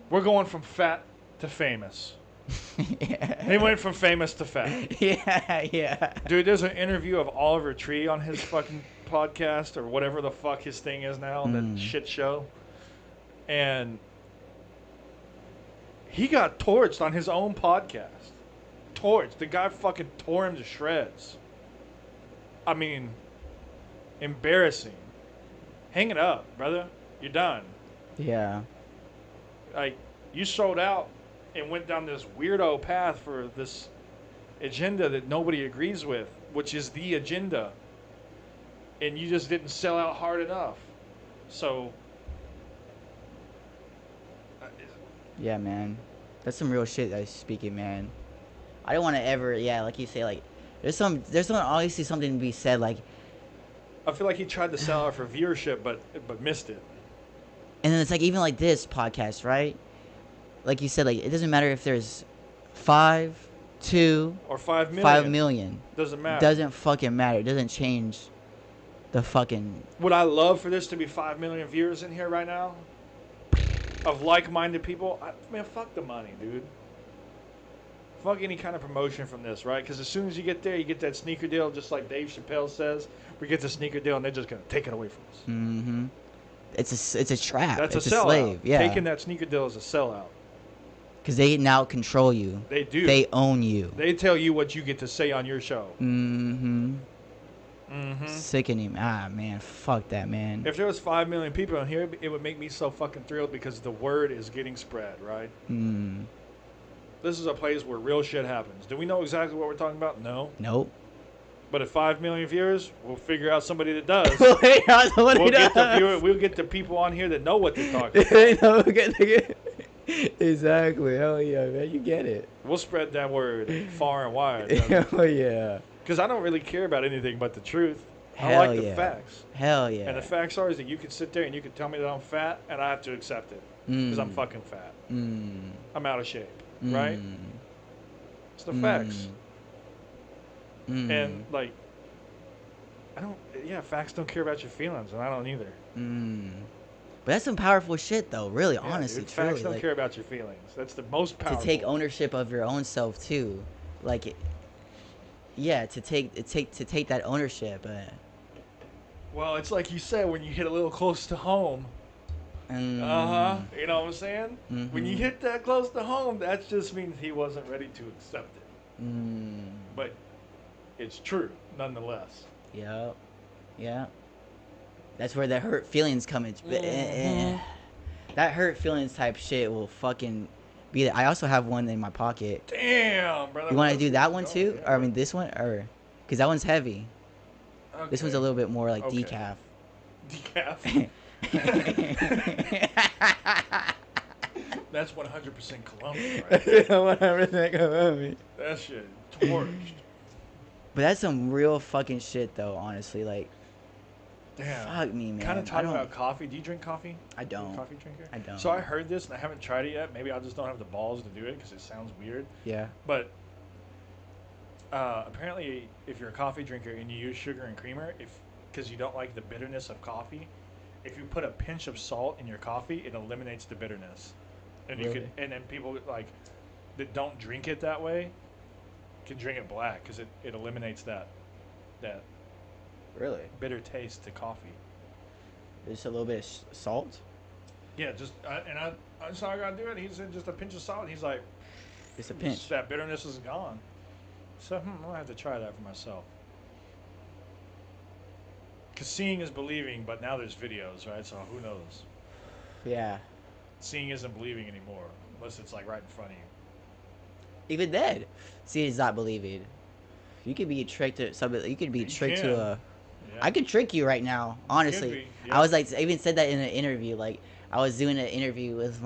We're going from fat to famous. They went from famous to fat. Yeah. Dude, there's an interview of Oliver Tree on his fucking podcast or whatever the fuck his thing is now, that shit show. And he got torched on his own podcast. Torched. The guy fucking tore him to shreds. I mean, embarrassing. Hang it up, brother. You're done. Yeah. Like, you sold out and went down this weirdo path for this agenda that nobody agrees with, which is the agenda. And you just didn't sell out hard enough. So. Yeah, man. That's some real shit that he's speaking, man. I don't want to ever, yeah, like you say, like there's obviously something to be said, like, I feel like he tried to sell out for viewership, but missed it. and then it's like even like this podcast, right? Like you said, like it doesn't matter if there's 5, 2, Or 5 million. 5 million. Doesn't matter. Doesn't fucking matter. It doesn't change the fucking. Would I love for this to be 5 million viewers in here right now? Of like-minded people? Man, fuck the money, dude. Fuck any kind of promotion from this, right? Because as soon as you get there, you get that sneaker deal, just like Dave Chappelle says. We get the sneaker deal, and they're just gonna take it away from us. Mm-hmm. It's a trap. That's it's a sellout. slave. Yeah. Taking that sneaker deal is a sellout. Because they now control you. They do. They own you. They tell you what you get to say on your show. Mm-hmm. Mm-hmm. Sickening. Ah, man. Fuck that, man. If there was 5 million people in here, it would make me so fucking thrilled because the word is getting spread, right? Mm. This is a place where real shit happens. Do we know exactly what we're talking about? No. Nope. But at 5 million viewers, we'll figure out somebody that does. We'll get the people on here that know what they're talking about. Exactly. Hell yeah, man. You get it. We'll spread that word far and wide. Hell yeah. Because I don't really care about anything but the truth. Hell I like yeah. the facts. Hell yeah. And the facts are is that you can sit there and you can tell me that I'm fat, and I have to accept it. Because I'm fucking fat. I'm out of shape. Right? It's the facts. And, like, facts don't care about your feelings, and I don't either. But that's some powerful shit, though, really, Yeah, honestly, dude, truly. facts don't care about your feelings. That's the most powerful. To take ownership of your own self, too. Like, to take that ownership. Well, it's like you said, when you hit a little close to home. You know what I'm saying? When you hit that close to home, that just means he wasn't ready to accept it. But it's true, nonetheless. Yep. Yeah. That's where the hurt feelings come in. That hurt feelings type shit will fucking be there. I also have one in my pocket. Damn, brother. You want to do that one too? Yeah. Or I mean this one? Or because that one's heavy. Okay. This one's a little bit more like decaf. Decaf? That's 100% Colombian right there. 100% Colombian. That shit torched. But that's some real fucking shit though, honestly. Like, damn. Fuck me, man. Kind of talking about coffee. Do you drink coffee? I don't. Are you a coffee drinker? I don't. So I heard this and I haven't tried it yet. Maybe I just don't have the balls to do it because it sounds weird. Yeah. But apparently, if you're a coffee drinker and you use sugar and creamer, because you don't like the bitterness of coffee, if you put a pinch of salt in your coffee, it eliminates the bitterness. And really? And then people like that don't drink it that way can drink it black because it eliminates that really bitter taste to coffee. Just a little bit of salt. Yeah, just I saw a guy do it. He said just a pinch of salt. He's like, it's a pinch. That bitterness is gone. So I'm gonna have to try that for myself. Because seeing is believing, but now there's videos, right? So who knows? Yeah. Seeing isn't believing anymore, unless it's like right in front of you. Even then, seeing is not believing. You could be tricked to something. You could be tricked to a. Yeah. I could trick you right now, honestly. Yeah. I was like, I even said that in an interview. Like, I was doing an interview with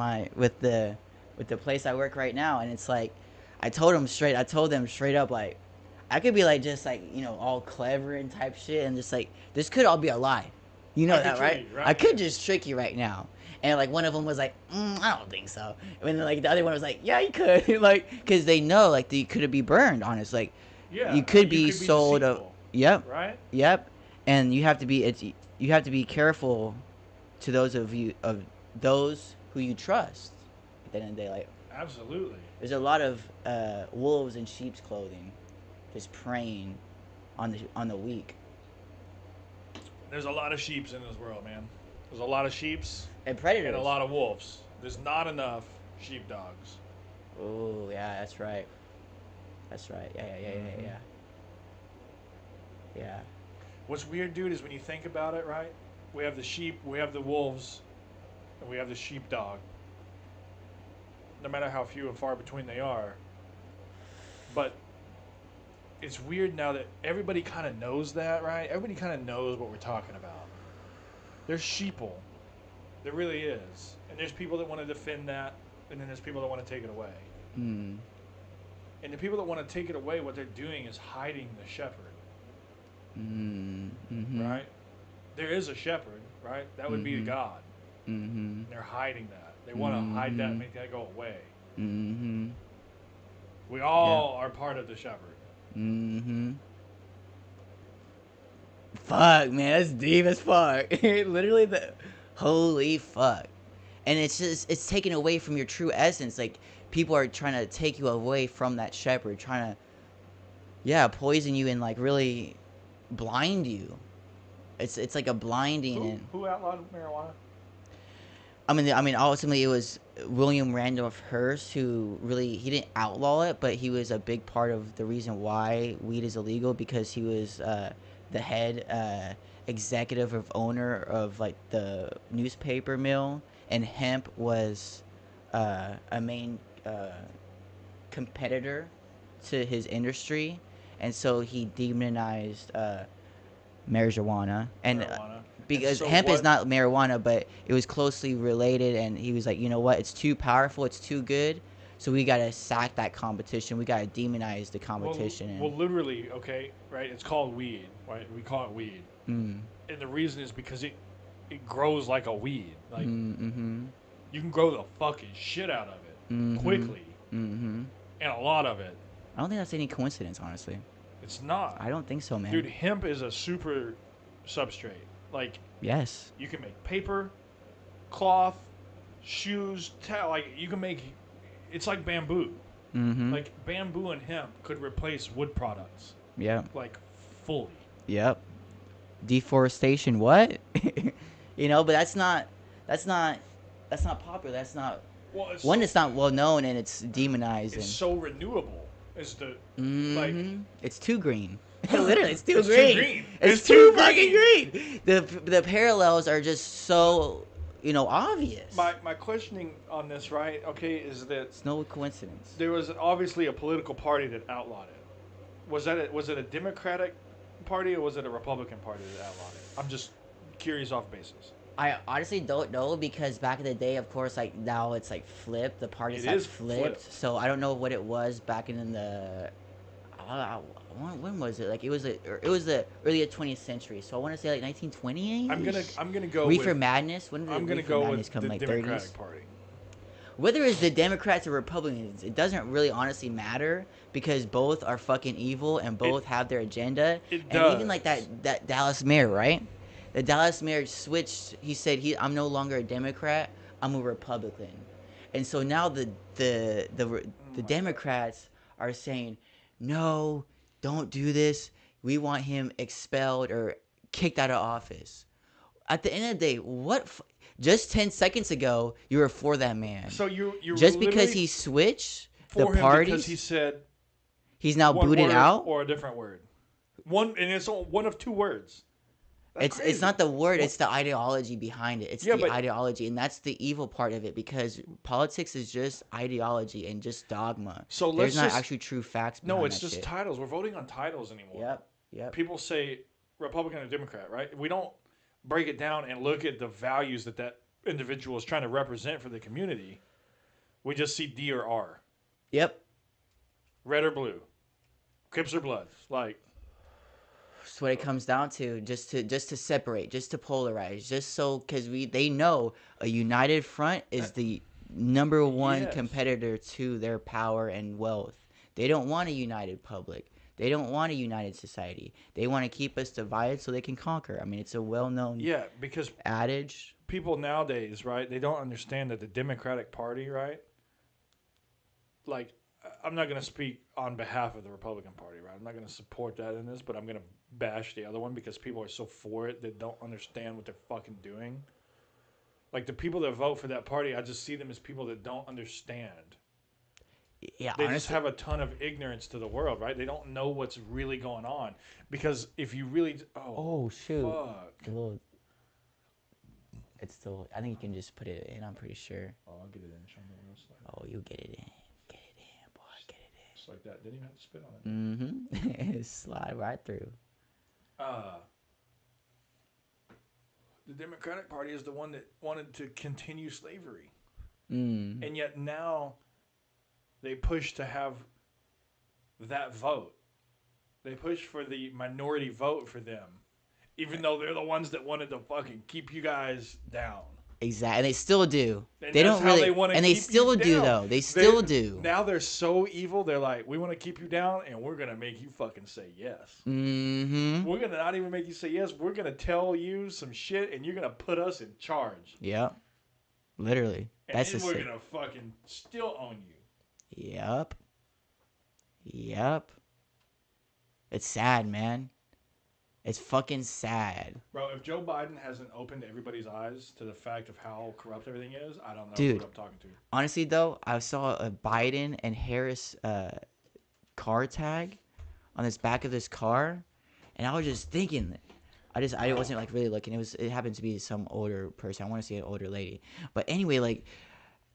the place I work right now, and it's like, I told them straight up, like, I could be like just like, you know, all clever and type shit, and just like this could all be a lie, you know that, right? I could just trick you right now, and like one of them was like, I don't think so, and then like the other one was like, yeah, you could, like, because they know like you could be burned on it, like, yeah, you could be sold a, yep, right, yep, and you have to be careful to those who you trust. At the end of the day, like, absolutely, there's a lot of wolves in sheep's clothing, just preying on the weak. There's a lot of sheeps in this world, man. There's a lot of sheeps and predators and a lot of wolves. There's not enough sheepdogs. Oh yeah, that's right. That's right. Yeah. What's weird, dude, is when you think about it, right? We have the sheep, we have the wolves, and we have the sheepdog. No matter how few and far between they are. But it's weird now that everybody kind of knows that, right? Everybody kind of knows what we're talking about. There's sheeple. There really is. And there's people that want to defend that. and then there's people that want to take it away. Mm. And the people that want to take it away, what they're doing is hiding the shepherd. Mm-hmm. Right? There is a shepherd, right? That would be Mm-hmm. God. Mm-hmm. They're hiding that. They want to hide that, Mm-hmm. make that go away. Mm-hmm. We Yeah. all are part of the shepherd. Mm-hmm. Fuck, man, that's deep as fuck. Literally the holy fuck. And it's just it's taken away from your true essence. Like people are trying to take you away from that shepherd, trying to poison you and like really blind you. It's like a blinding and Who outlawed marijuana? I mean ultimately it was William Randolph Hearst who really he didn't outlaw it, but he was a big part of the reason why weed is illegal because he was the head executive of owner of like the newspaper mill, and hemp was a main competitor to his industry, and so he demonized marijuana and Marijuana. And because so hemp is what? not marijuana, but it was closely related, and he was like, you know what, it's too powerful, it's too good, so we gotta sack that competition, we gotta demonize the competition. Well, literally, okay, right? It's called weed, right? We call it weed, And and the reason is because it grows like a weed. Like mm-hmm. you can grow the fucking shit out of it Mm-hmm. quickly, Mm-hmm. and a lot of it. I don't think that's any coincidence, honestly. It's not, I don't think so, man. dude. Hemp is a super substrate. Like Yes. you can make paper, cloth, shoes, like you can make. It's like bamboo. Mm-hmm. Like bamboo and hemp could replace wood products, Yep. like fully. Yep. Deforestation, what? But that's not popular, that's not Well, one, it's not well known, and it's demonized, it's and so renewable. Is the like it's too green. Literally, it's too it's green. too green. It's too fucking green. The parallels are just so obvious. my questioning on this, right? Okay, is that It's no coincidence. there was obviously a political party that outlawed it. Was it a Democratic party or was it a Republican party that outlawed it? I'm just curious off basis. I honestly don't know because back in the day, of course, like now it's like flipped. The parties It have is flipped. flipped. So I don't know what it was back in the. When was it? Like it was the early 20th century. So I want to say like 1920. I'm gonna go Reefer with Madness. When did I'm gonna Reefer go Madness with come? the Like Democratic 30s. Party. Whether it's the Democrats or Republicans, it doesn't really honestly matter because both are fucking evil and both have their agenda. It And even like does. that Dallas mayor, right? The Dallas mayor switched. He said I'm no longer a Democrat. I'm a Republican. And so now the my God. Democrats are saying, no, don't do this. We want him expelled or kicked out of office. At the end of the day, just 10 seconds ago, you were for that man. So you Just because literally he switched the for him because he parties, said he's now one booted word out. or a different word. One and it's one of two words. That's It's not crazy. the word, it's the ideology behind it. It's Yeah, the but- ideology, and that's the evil part of it because politics is just ideology and just dogma. So There's let's not just- actually true facts behind No, it's that just shit. titles. We're voting on titles anymore. Yep. People say Republican or Democrat, right? We don't break it down and look at the values that individual is trying to represent for the community. We just see D or R, Yep. red or blue, Crips or Bloods. Like That's what it comes down to, just to separate, just to polarize, just so because they know a united front is the number one Yes. competitor to their power and wealth. They don't want a united public. They don't want a united society. They want to keep us divided so they can conquer. I mean, it's a well-known because adage. people nowadays, right? They don't understand that the Democratic Party, right? Like, I'm not going to speak on behalf of the Republican Party, right? I'm not going to support that in this, but I'm going to bash the other one because people are so for it that don't understand what they're fucking doing. Like, the people that vote for that party, I just see them as people that don't understand. Yeah, They honestly, just have a ton of ignorance to the world, right? They don't know what's really going on. Because if you really... oh shoot, fuck. it's still. I think you can just put it in. I'm pretty sure. Oh, I'll get it in. Show me what else. Oh, you get it in. Get it in, boy. Get it in. Just like that. Didn't even have to spit on it. Mm-hmm. Slide right through. The Democratic Party is the one that wanted to continue slavery. And yet now they push to have that vote. They push for the minority vote for them, even though they're the ones that wanted to fucking keep you guys down. Exactly, and they still do. And They that's don't how really, they want to and keep they still you do down. though. They still do. Now they're so evil. They're like, we want to keep you down, and we're gonna make you fucking say yes. Mm-hmm. We're gonna not even make you say yes. We're gonna tell you some shit, and you're gonna put us in charge. Yep. Literally. And That's then just we're it. gonna fucking still own you. Yep. Yep. It's sad, man. It's fucking sad. Bro, if Joe Biden hasn't opened everybody's eyes to the fact of how corrupt everything is, I don't know Dude, who I'm talking to. Honestly, though, I saw a Biden and Harris car tag on this back of this car, and I was just thinking, I wasn't like really looking. It happened to be some older person. I want to say an older lady, but anyway, like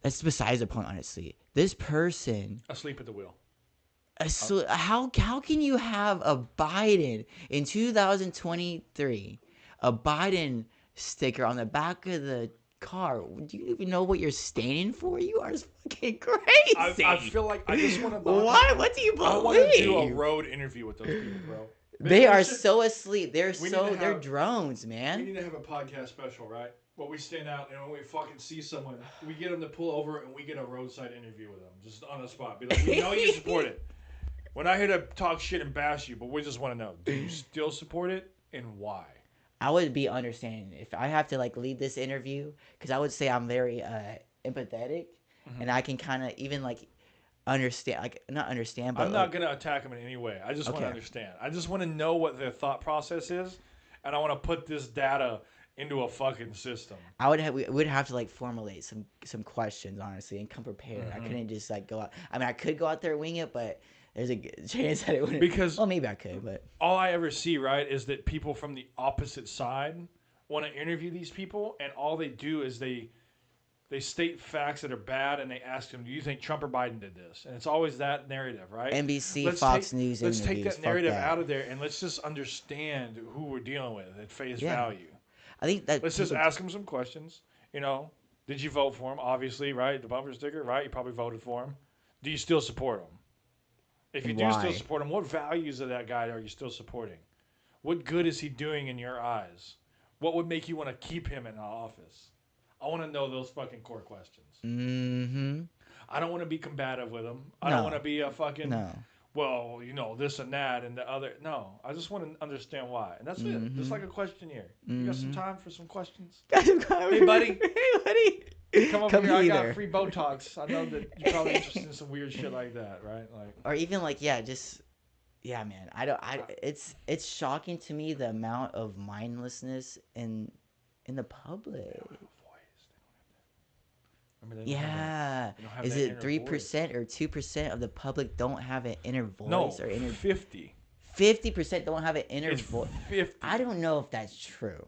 that's besides the point. Honestly, this person. Asleep at the wheel. So how can you have a Biden in 2023, a Biden sticker on the back of the car? Do you even know what you're standing for? You are fucking crazy. I feel like I just want to. What? What do you believe? I want to do a road interview with those people, bro. They are so asleep. They're drones, We man. need to have a podcast special, right? Where we stand out and when we fucking see someone, we get them to pull over and we get a roadside interview with them, just on the spot. Be like, we know you support it. We're not here to talk shit and bash you, but we just want to know: do you still support it and why? I would be understanding if I have to like lead this interview, because I would say I'm very empathetic, and I can kind of even like understand, like not understand, but I'm not gonna attack them in any way. I just want to understand. I just want to know what their thought process is, and I want to put this data into a fucking system. We would have to like formulate some questions, honestly, and come prepared. I couldn't just like go out. I mean, I could go out there and wing it, but there's a good chance that it wouldn't. Because well, maybe I could, but all I ever see, right, is that people from the opposite side want to interview these people, and all they do is they state facts that are bad, and they ask them, "Do you think Trump or Biden did this?" And it's always that narrative, right? NBC, Fox News. Let's take that narrative out of there, and let's just understand who we're dealing with at face value. I think that let's just ask them some questions. You know, did you vote for him? Obviously, right? The bumper sticker, right? You probably voted for him. Do you still support him? If you do still support him, what values of that guy are you still supporting? What good is he doing in your eyes? What would make you want to keep him in office? I want to know those fucking core questions. Mm-hmm. I don't want to be combative with him. I don't want to be a fucking, well, you know, this and that and the other. No, I just want to understand why. And that's it. Just like a questionnaire. You got some time for some questions? Hey, buddy. Hey, buddy. Come over here. I got free Botox. I know that you're probably interested in some weird shit like that, right? Like, or even like, man. It's shocking to me the amount of mindlessness in the public. Yeah. Is it 3% or 2% of the public don't have an inner voice? No, or inner 50. 50% don't have an inner voice. 50. I don't know if that's true.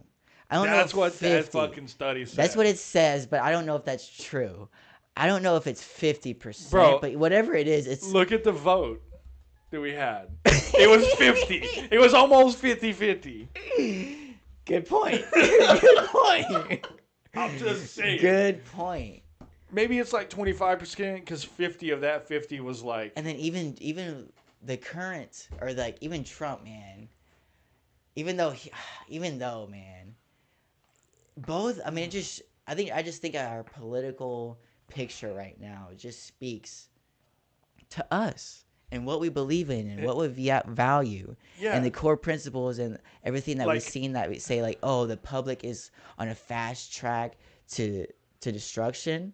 I don't know. That's what that fucking study says. That's what it says, but I don't know if that's true. I don't know if it's 50%, but whatever it is, it's. Look at the vote that we had. It was 50. It was almost 50-50. Good point. Good point. I'm just saying. Good point. Maybe it's like 25% because 50 of that 50 was like. And then even the current, or like even Trump, man. Even though, man. Both, I mean, I just think our political picture right now just speaks to us and what we believe in and what we value and the core principles and everything that we've seen that we say like, oh, the public is on a fast track to destruction.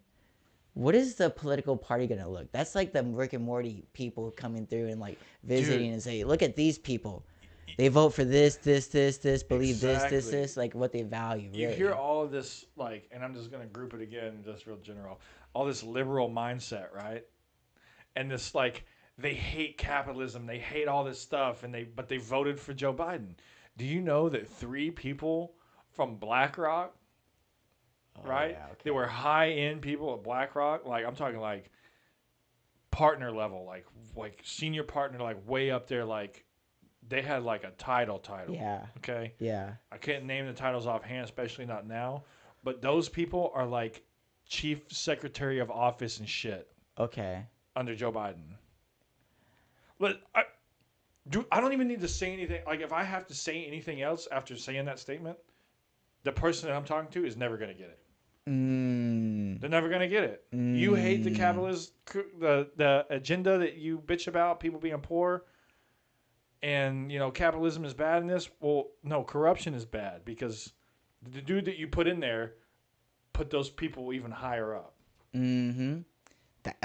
What is the political party going to look? That's like the Rick and Morty people coming through and like visiting and say, look at these people. They vote for this, believe this, like what they value. Really. You hear all of this, like, and I'm just going to group it again, just real general, all this liberal mindset, right? And this, like, they hate capitalism, they hate all this stuff, but they voted for Joe Biden. Do you know that 3 people from BlackRock, right? Yeah, okay. They were high-end people at BlackRock, like, I'm talking, like, partner level, like senior partner, like, way up there, like, they had like a title. Yeah. Okay. Yeah. I can't name the titles offhand, especially not now. But those people are like chief secretary of office and shit Okay. under Joe Biden. But I don't even need to say anything. Like, if I have to say anything else after saying that statement, the person that I'm talking to is never going to get it. They're never going to get it. You hate the capitalist, the agenda that you bitch about, people being poor, and, you know, capitalism is bad in this. Well, no, corruption is bad because the dude that you put in there put those people even higher up. I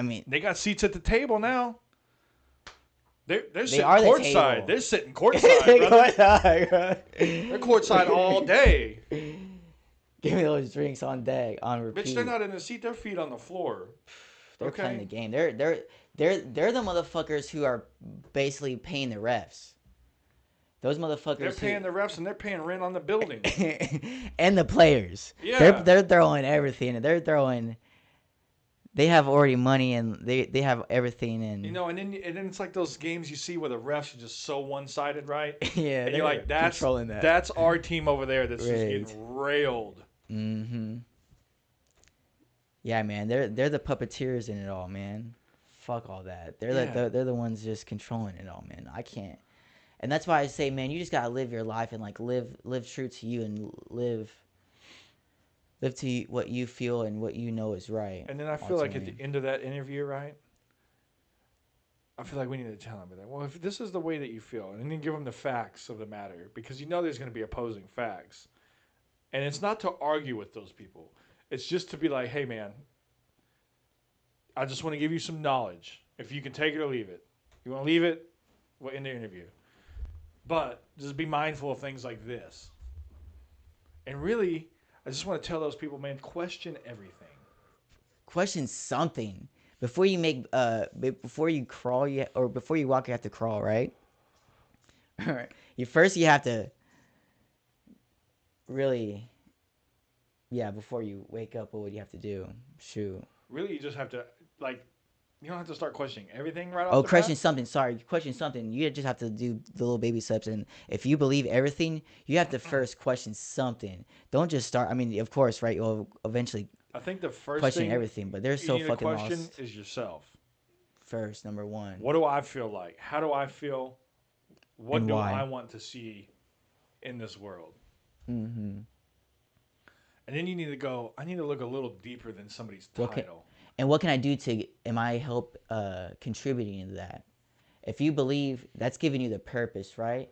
mean, they got seats at the table now. They're sitting are the courtside. table. They're sitting courtside, brother. They're courtside all day. Give me those drinks on deck, on repeat. Bitch, they're not in the seat. Their feet on the floor. They're playing the game. They're the motherfuckers who are basically paying the refs. Those motherfuckers. They're paying the refs and they're paying rent on the building. And the players. Yeah. They're throwing everything. They're throwing. They have already money and they have everything and. You know, and then it's like those games you see where the refs are just so one-sided, right? Yeah. And you're like, controlling that. That's our team over there that's just getting railed. Yeah, man, they're the puppeteers in it all, man. Fuck all that. They're the ones just controlling it all, man. I can't. And that's why I say, man, you just gotta live your life and like live true to you and live to what you feel and what you know is right. And then I feel like at the end of that interview, right? I feel like we need to tell them that. Well, if this is the way that you feel, and then give them the facts of the matter, because you know there's going to be opposing facts. And it's not to argue with those people. It's just to be like, hey, man, I just want to give you some knowledge. If you can take it or leave it. You want to leave it, we'll end the interview. But just be mindful of things like this. And really, I just want to tell those people, man, question everything. Question something. Before you before you crawl, or before you walk, you have to crawl, right? All right. You have to really, before you wake up, what would you have to do? Shoot. Really, you just have to, like, you don't have to start questioning everything right off the question bat. Something. Sorry, question something. You just have to do the little baby steps, and if you believe everything, you have to first question something. Don't just start. I mean, of course, right? You'll eventually. I think the first question thing everything, but they're so fucking lost. Question is yourself. First, number one. What do I feel like? How do I feel? What do I want to see in this world? And then you need to go. I need to look a little deeper than somebody's title. And what can I do to? Am I help contributing to that? If you believe, that's giving you the purpose, right?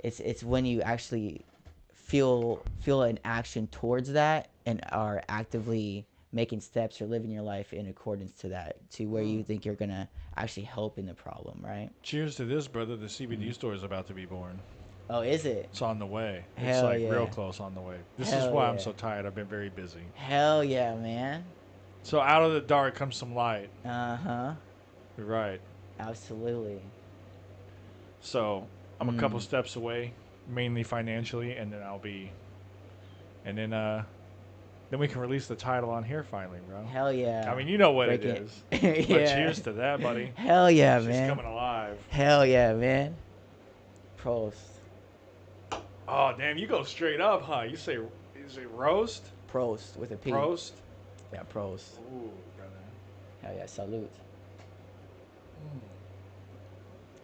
It's when you actually feel an action towards that and are actively making steps or living your life in accordance to that, to where you think you're gonna actually help in the problem, right? Cheers to this, brother. The CBD store is about to be born. Oh, is it? It's on the way. Hell it's like real close on the way. This is why I'm so tired. I've been very busy. Hell yeah, man. So out of the dark comes some light. Uh-huh. You're right. Absolutely. So I'm a couple steps away, mainly financially, and then then we can release the title on here finally, bro. Hell yeah. I mean, you know what it is. But cheers to that, buddy. Hell yeah, She's man. coming alive. Hell yeah, man. Prost. Oh, damn, you go straight up, huh? You say, is it roast? Prost with a P. Prost? Yeah, prost. Ooh, brother. Hell yeah, salute.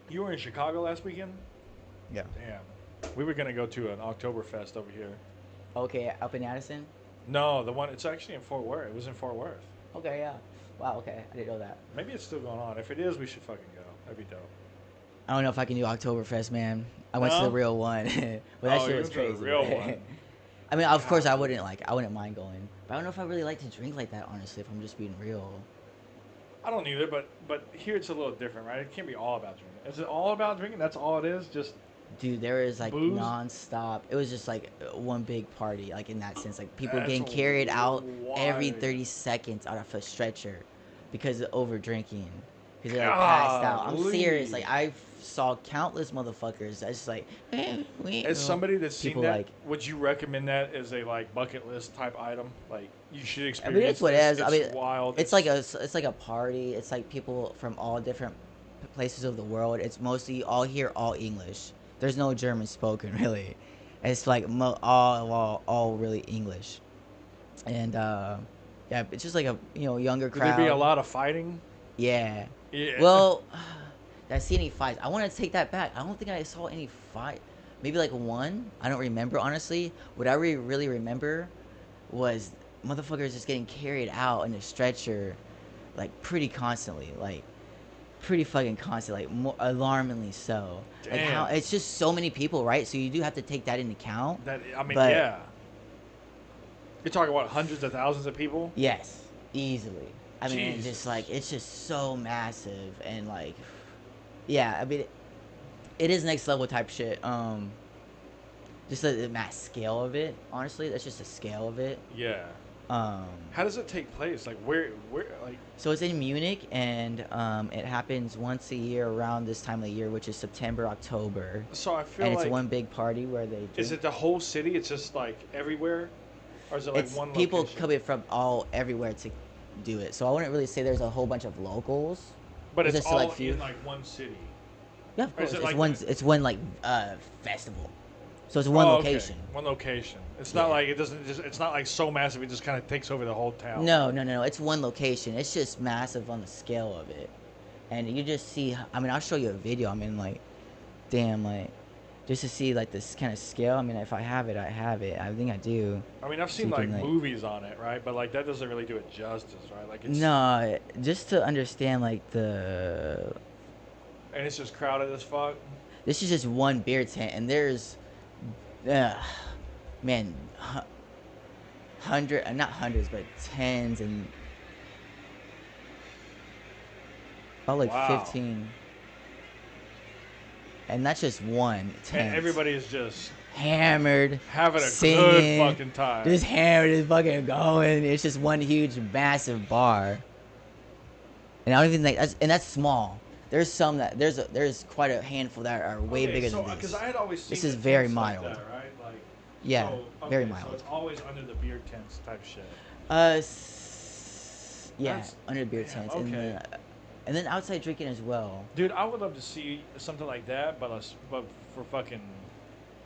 You were in Chicago last weekend? Yeah. Damn. We were going to go to an Oktoberfest over here. Okay, up in Addison? No, it's actually in Fort Worth. It was in Fort Worth. Okay, yeah. Wow, okay. I didn't know that. Maybe it's still going on. If it is, we should fucking go. That'd be dope. I don't know if I can do Oktoberfest, man. I went to the real one. But that shit was crazy. The real one. I mean, of course I wouldn't mind going. But I don't know if I really like to drink like that, honestly, if I'm just being real. I don't either, but here it's a little different, right? It can't be all about drinking. Is it all about drinking? That's all it is? Just dude, there is like booze? non-stop. It was just like one big party, like in that sense. Like people getting carried out every 30 seconds out of a stretcher because of over drinking. Because they're like passed out. I'm serious. Like I saw countless motherfuckers. That's just like. As somebody that's seen that, like, would you recommend that as a like bucket list type item? Like you should experience. I mean, it's what it is. I mean, wild. It's like a party. It's like people from all different places of the world. It's mostly all English. There's no German spoken really. It's like all really English, and Yeah, it's just like a younger Could there be a crowd. lot of fighting? Yeah. Yeah. Well, did I see any fights? I want to take that back. I don't think I saw any fight. Maybe like one. I don't remember honestly. What I really remember was motherfuckers just getting carried out in a stretcher, like pretty constantly, like pretty fucking constant, like alarmingly so. Like how Damn. it's just so many people, right? So you do have to take that into account. That I mean, But yeah. You're talking about hundreds of thousands of people. yes, easily. I mean, it's just Jesus. like it's just so massive and like, yeah. I mean, it is next level type shit. Just the mass scale of it. Honestly, that's just the scale of it. Yeah. Um, How does it take place? Like where, like? so it's in Munich, and it happens once a year around this time of the year, which is September, October, So I feel and like it's one big party where they. is it the whole city? It's just like everywhere, or is it like It's one people location? coming from all everywhere to do it. So I wouldn't really say there's a whole bunch of locals. But There's it's a select all few. in like one city. Yeah, of Or is course. it It's like one. the- It's one like festival. So it's one Oh, location. Okay. One location. It's Yeah. not like it doesn't just. It's not like so massive. It just kind of takes over the whole town. No. It's one location. It's just massive on the scale of it, and you just see. I mean, I'll show you a video. I mean, like, damn, like, just to see like this kind of scale. I mean, if I have it, I have it. I think I do. I mean, I've So seen you like can, like, movies on it, right? But like that doesn't really do it justice, right? Like it's No, just to understand like the. and it's just crowded as fuck. This is just one beer tent, and there's, uh, man, not hundreds, but tens and about like Wow. 15. And that's just one And tent. everybody is just Hammered, having a singing, good fucking time. just hammered, just fucking going. It's just one huge, massive bar. And I don't even think that's small. There's some that there's quite a handful that are way Okay, bigger so, than Because this. I had always seen This is the very tents like mild. that, right? Like Yeah, so, very So mild. it's always under the beer tents type shit. Yeah, That's- under beer damn, tents, okay. and then outside drinking as well. Dude, I would love to see something like that, but for fucking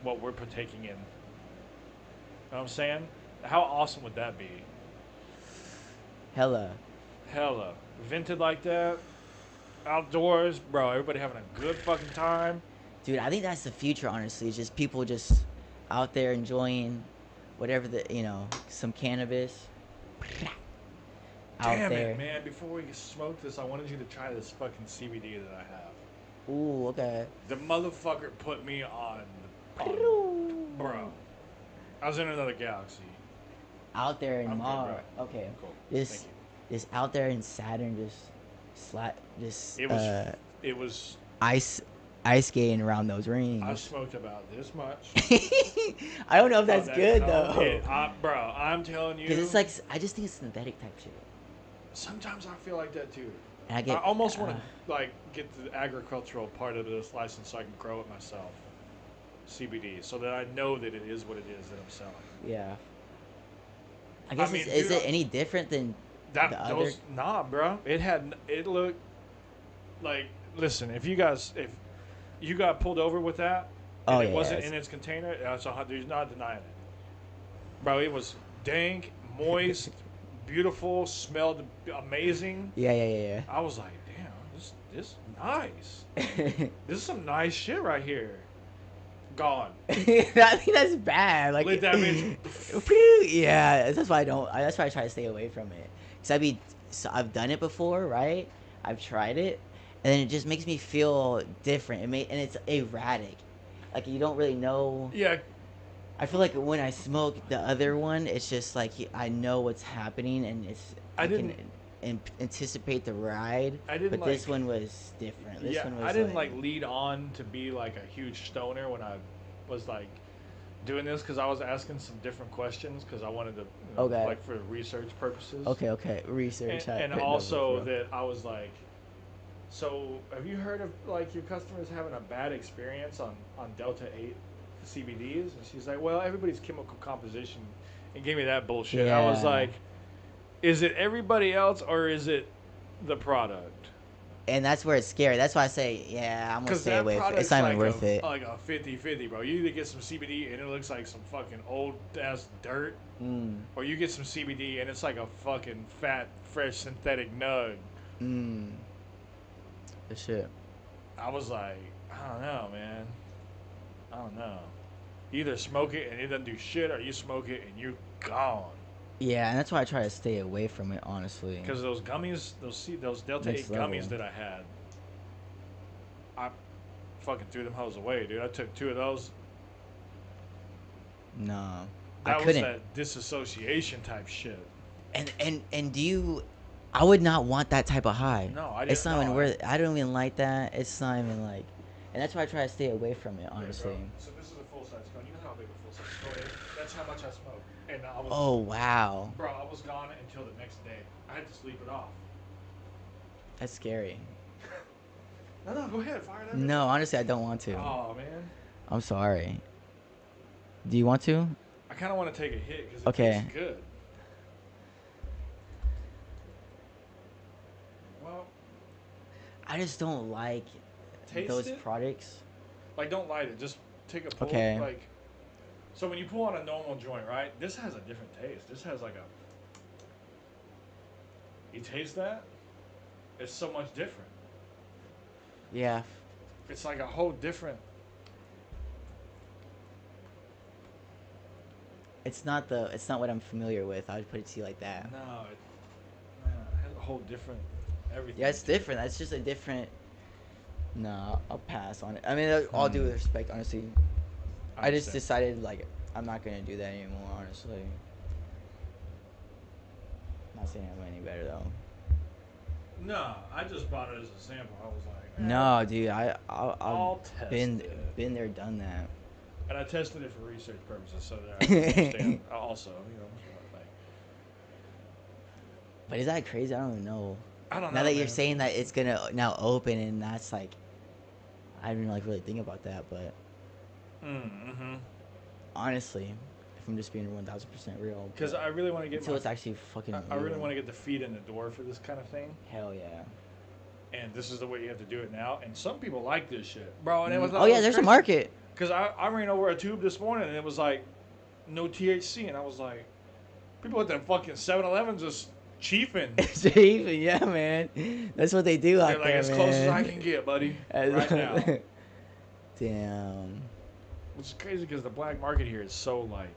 what we're partaking in. You know what I'm saying? How awesome would that be? Hella. Hella. Vented like that. Outdoors, bro. Everybody having a good fucking time. Dude, I think that's the future, honestly. It's just people just out there enjoying whatever some cannabis. Out Damn there. it, man. Before we smoke this, I wanted you to try this fucking CBD that I have. Ooh, okay. The motherfucker put me on, bro. I was in another galaxy. Out there in I'm good, Mars. bro. Okay. Cool. This Thank you. this out there in Saturn It was. It was. ice skating around those rings. I smoked about this much. I don't know if that's That good cum though. hit. Bro, I'm telling you. Because it's like I just think it's synthetic type shit. Sometimes I feel like that too. And I get I almost want to like get the agricultural part of this license so I can grow it myself. CBD, so that I know that it is what it is that I'm selling. Yeah. I guess mean, is dude, it any different than the other? Nah, bro. It looked like. Listen, if you got pulled over with that, and Oh, it yeah, wasn't yeah. in its container, there's not denying it. Bro, it was dank, moist, beautiful, smelled amazing. Yeah. I was like, damn, this nice. This is some nice shit right here. Gone. I think that's bad. Like Lit that bitch. Yeah, that's why that's why I try to stay away from it. So I've done it before, right? I've tried it, and then it just makes me feel different. And it's erratic. Like you don't really know. Yeah, I feel like when I smoke the other one, it's just like I know what's happening, and I can anticipate the ride. I didn't But this like- one was different. This one was I didn't like lead on to be like a huge stoner when I was like doing this because I was asking some different questions because I wanted to, Okay. like for research purposes. Okay. Research. And also that I was like, so have you heard of like your customers having a bad experience on Delta 8 CBDs? And she's like, well, everybody's chemical composition, and gave me that bullshit. I was Yeah. like, is it everybody else or is it the product? and that's where it's scary. That's why I say, yeah, I'm gonna Because stay that away. It's product's not even worth it. like a 50-50, bro. You either get some CBD and it looks like some fucking old ass dirt, Mm, or you get some CBD and it's like a fucking fat, fresh synthetic nug. mm, the shit. I was like, I don't know, man. I don't know. You either smoke it and it doesn't do shit, or you smoke it and you're gone. Yeah, and that's why I try to stay away from it, honestly. Because those gummies, those Delta Next 8 gummies level. that I had, I fucking threw them hoes away, dude. I took 2 of those. No, I That was couldn't. that disassociation type shit. And do you? I would not want that type of high. No, I It's didn't. not No, even worth. I don't even like that. It's not even like, and that's why I try to stay away from it, yeah, honestly. bro. So this is a full size cone. You know how big a full size cone is? That's how much I smoked. And I was, Oh wow, bro, I was gone until the next day. I had to sleep it off. that's scary. No, go ahead, fire that. No, honestly, I don't want to. Oh man, I'm sorry. Do you want to? I kind of want to take a hit because it Okay. tastes good. Well, I just don't like taste those it. products. Like, don't light it. Just take a pull. Okay. Like, so when you pull on a normal joint, right? This has a different taste. This has like a. You taste that? It's so much different. Yeah. It's like a whole different. It's not the. It's not what I'm familiar with. I would put it to you like that. No, it has a whole different everything. Yeah, it's different. That's just a different. No, I'll pass on it. I mean, all due respect, honestly. I just understand. decided like I'm not gonna do that anymore. Honestly. Not saying I'm any better though. No, I just bought it as a sample. I was like, No, dude. I'll test been it. been there, done that. And I tested it for research purposes so that I can understand. Also, like, But is that crazy? I don't even know. I don't Now know. that you're Man. saying that it's gonna now open, and that's like, I didn't like really think about that. But Mm-hmm. honestly, if I'm just being 1,000% real, Because I really want to get until it's actually fucking. I really legal. want to get the feet in the door for this kind of thing. Hell yeah. And this is the way you have to do it now. And some people like this shit, bro. And it was Oh yeah, there's a market. Because I ran over a tube this morning and it was like no THC, and I was like, people at the fucking 7-Eleven just chiefing. Even yeah, man. That's what they do They're out like, there, as man. close as I can get, buddy, right now. Damn. Which is crazy because the black market here is so like.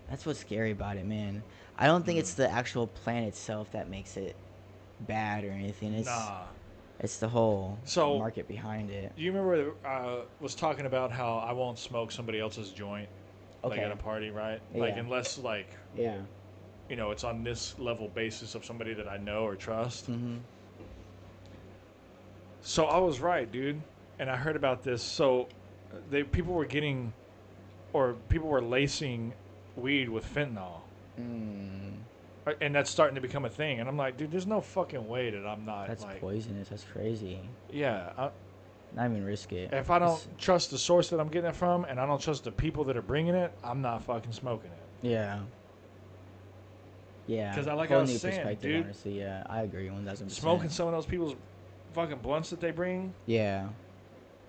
That's what's scary about it, man. I don't think it's the actual plant itself that makes it bad or anything. It's the whole market behind it. Do you remember I was talking about how I won't smoke somebody else's joint, like at a party, right? Like Yeah. unless like Yeah. it's on this level basis of somebody that I know or trust. Mm-hmm. So I was right, dude, and I heard about this. So people were lacing weed with fentanyl. And that's starting to become a thing. And I'm like, dude, there's no fucking way that I'm not. That's like, poisonous. That's crazy. Yeah. Not even risk it. If I don't trust the source that I'm getting it from, and I don't trust the people that are bringing it, I'm not fucking smoking it. Yeah. Yeah. Because I like whole I was new saying, perspective, dude. honestly. Yeah, I agree 1,000%. Smoking some of those people's fucking blunts that they bring, Yeah.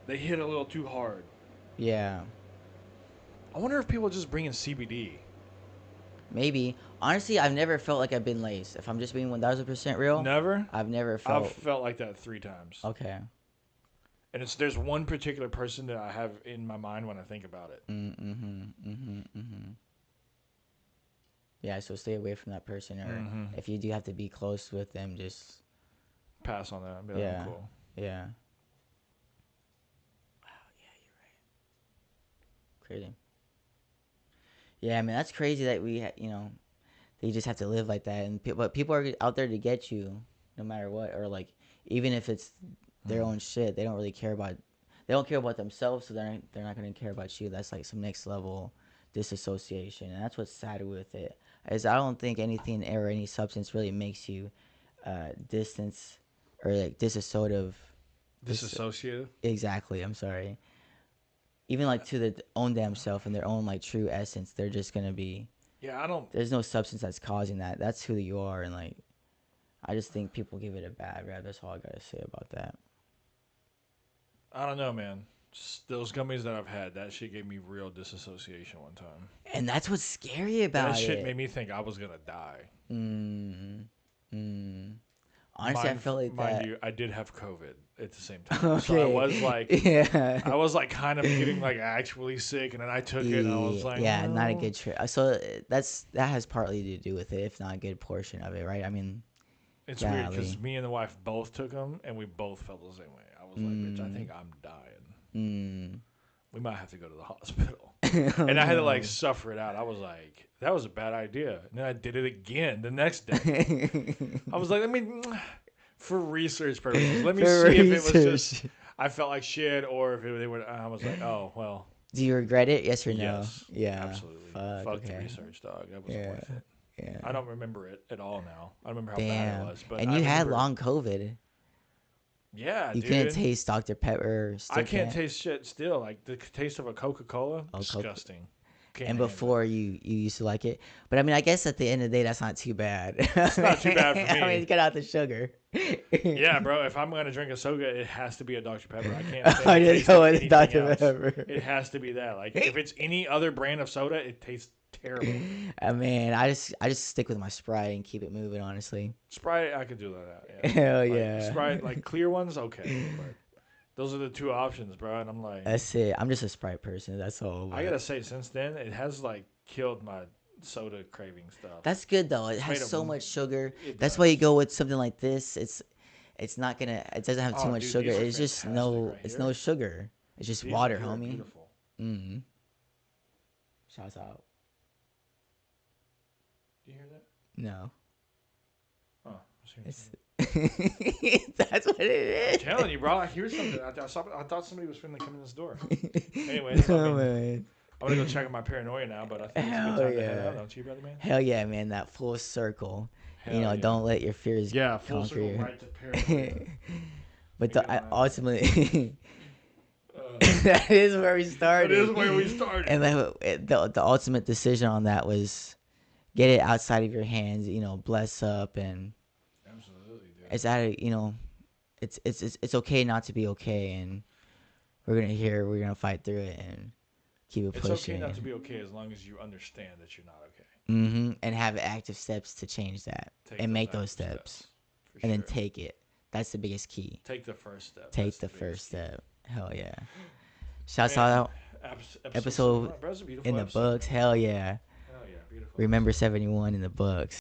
they hit a little too hard. Yeah. I wonder if people are just bringing CBD. Maybe. Honestly, I've never felt like I've been laced. If I'm just being 1,000% real. Never? I've never felt. I've felt like that 3 times. Okay. And there's one particular person that I have in my mind when I think about it. Yeah, so stay away from that person, or if you do have to be close with them, just pass on that. Be like, yeah, cool. yeah. Wow, yeah, you're right. Crazy. Yeah, I mean that's crazy that they just have to live like that, and but people are out there to get you, no matter what, or like even if it's their own shit, they don't really care about. They don't care about themselves, so they're not gonna care about you. That's like some next level disassociation, and that's what's sad with it. Is I don't think anything or any substance really makes you distance or like disassociative. Disassociative? Exactly. I'm sorry. Even like to their own damn self and their own like true essence, they're just gonna be. Yeah, I don't. There's no substance that's causing that. That's who you are, and like. I just think people give it a bad rap. That's all I gotta say about that. I don't know, man. Those gummies that I've had, that shit gave me real disassociation one time. And that's what's scary That about shit it. made me think I was gonna die. Mm, mm. Honestly, I felt like Mind that. you, I did have COVID at the same time, so I Okay. was like, Yeah. I was like kind of getting like actually sick, and then I took it, and I was like, Yeah, not a well, good trip. So that has partly to do with it, if not a good portion of it, right? I mean, it's weird because golly. me and the wife both took them, and we both felt the same way. I was like, bitch, I think Mm, I'm dying. mm. We might have to go to the hospital. Oh And I had to like no. suffer it out. I was like, that was a bad idea. And then I did it again the next day. I was like, let me, for research purposes, let me For see if it was just research. I felt like shit or if they were. I was like, oh well, Do you regret it? Yes or no? yes, Yeah. absolutely. Fuck. Fuck the Okay. research, dog. That wasn't Yeah. worth it. Yeah. I don't remember it at all now. I don't remember how bad it Damn. was, but And I you had remember. long COVID. Yeah, You couldn't dude. taste Dr. Pepper. I Still can't can't. taste shit still. Like the taste of a Coca Cola, Oh, Coke. disgusting. Can't And handle it. before you used to like it, but I mean, I guess at the end of the day, that's not too bad. It's not too bad for I me. mean, cut out the sugar. Yeah, bro. If I'm gonna drink a soda, it has to be a Dr Pepper. I can't stand I the just taste go of with anything Dr. else. Pepper. It has to be that. Like if it's any other brand of soda, it tastes terrible. I mean, I just stick with my Sprite and keep it moving. Honestly. Sprite, I could do that. Yeah. Hell Like, yeah. Sprite, like clear ones, okay. But those are the two options, bro. And I'm like, That's it. I'm just a Sprite person. That's all. I gotta say, since then, it has like killed my soda craving stuff. That's good though. It It's has made so a- much sugar. It That's why you does. go with something like this. It's not gonna. It doesn't have too Oh, much dude, sugar. these are It's just fantastic right It's here. no sugar. It's just These water, right here are homie. beautiful. Mm. Shouts out. Do you hear that? No. Oh, I see what you're It's. saying. That's what it I'm is. telling you, bro. I hear something. I thought somebody was finna come in this door. Anyways, No, I mean, man. I'm gonna go check on my paranoia now, but I think it's a Hell good time to head yeah. out, don't you, brother man? Hell yeah, man. That full circle. Hell yeah. Don't let your fears Yeah, full conquer circle you. right to paranoia. But Get my- ultimately, Uh, that is where we that started. is where we started. And the ultimate decision on that was get it outside of your hands. Bless up, and Absolutely, dude. it's out of it's okay not to be okay, and we're gonna fight through it and keep it It's pushing. okay not to be okay as long as you understand that you're not okay. And have active steps to change that Take and make those active steps, for and then sure. take it. That's the biggest key. Take the first step. Take That's the biggest first key. step. Hell yeah. Shouts Man, out Episode episode 71. Bro, that's a beautiful in the episode, books. man. Hell yeah. Hell yeah, beautiful. Remember 71 in the books.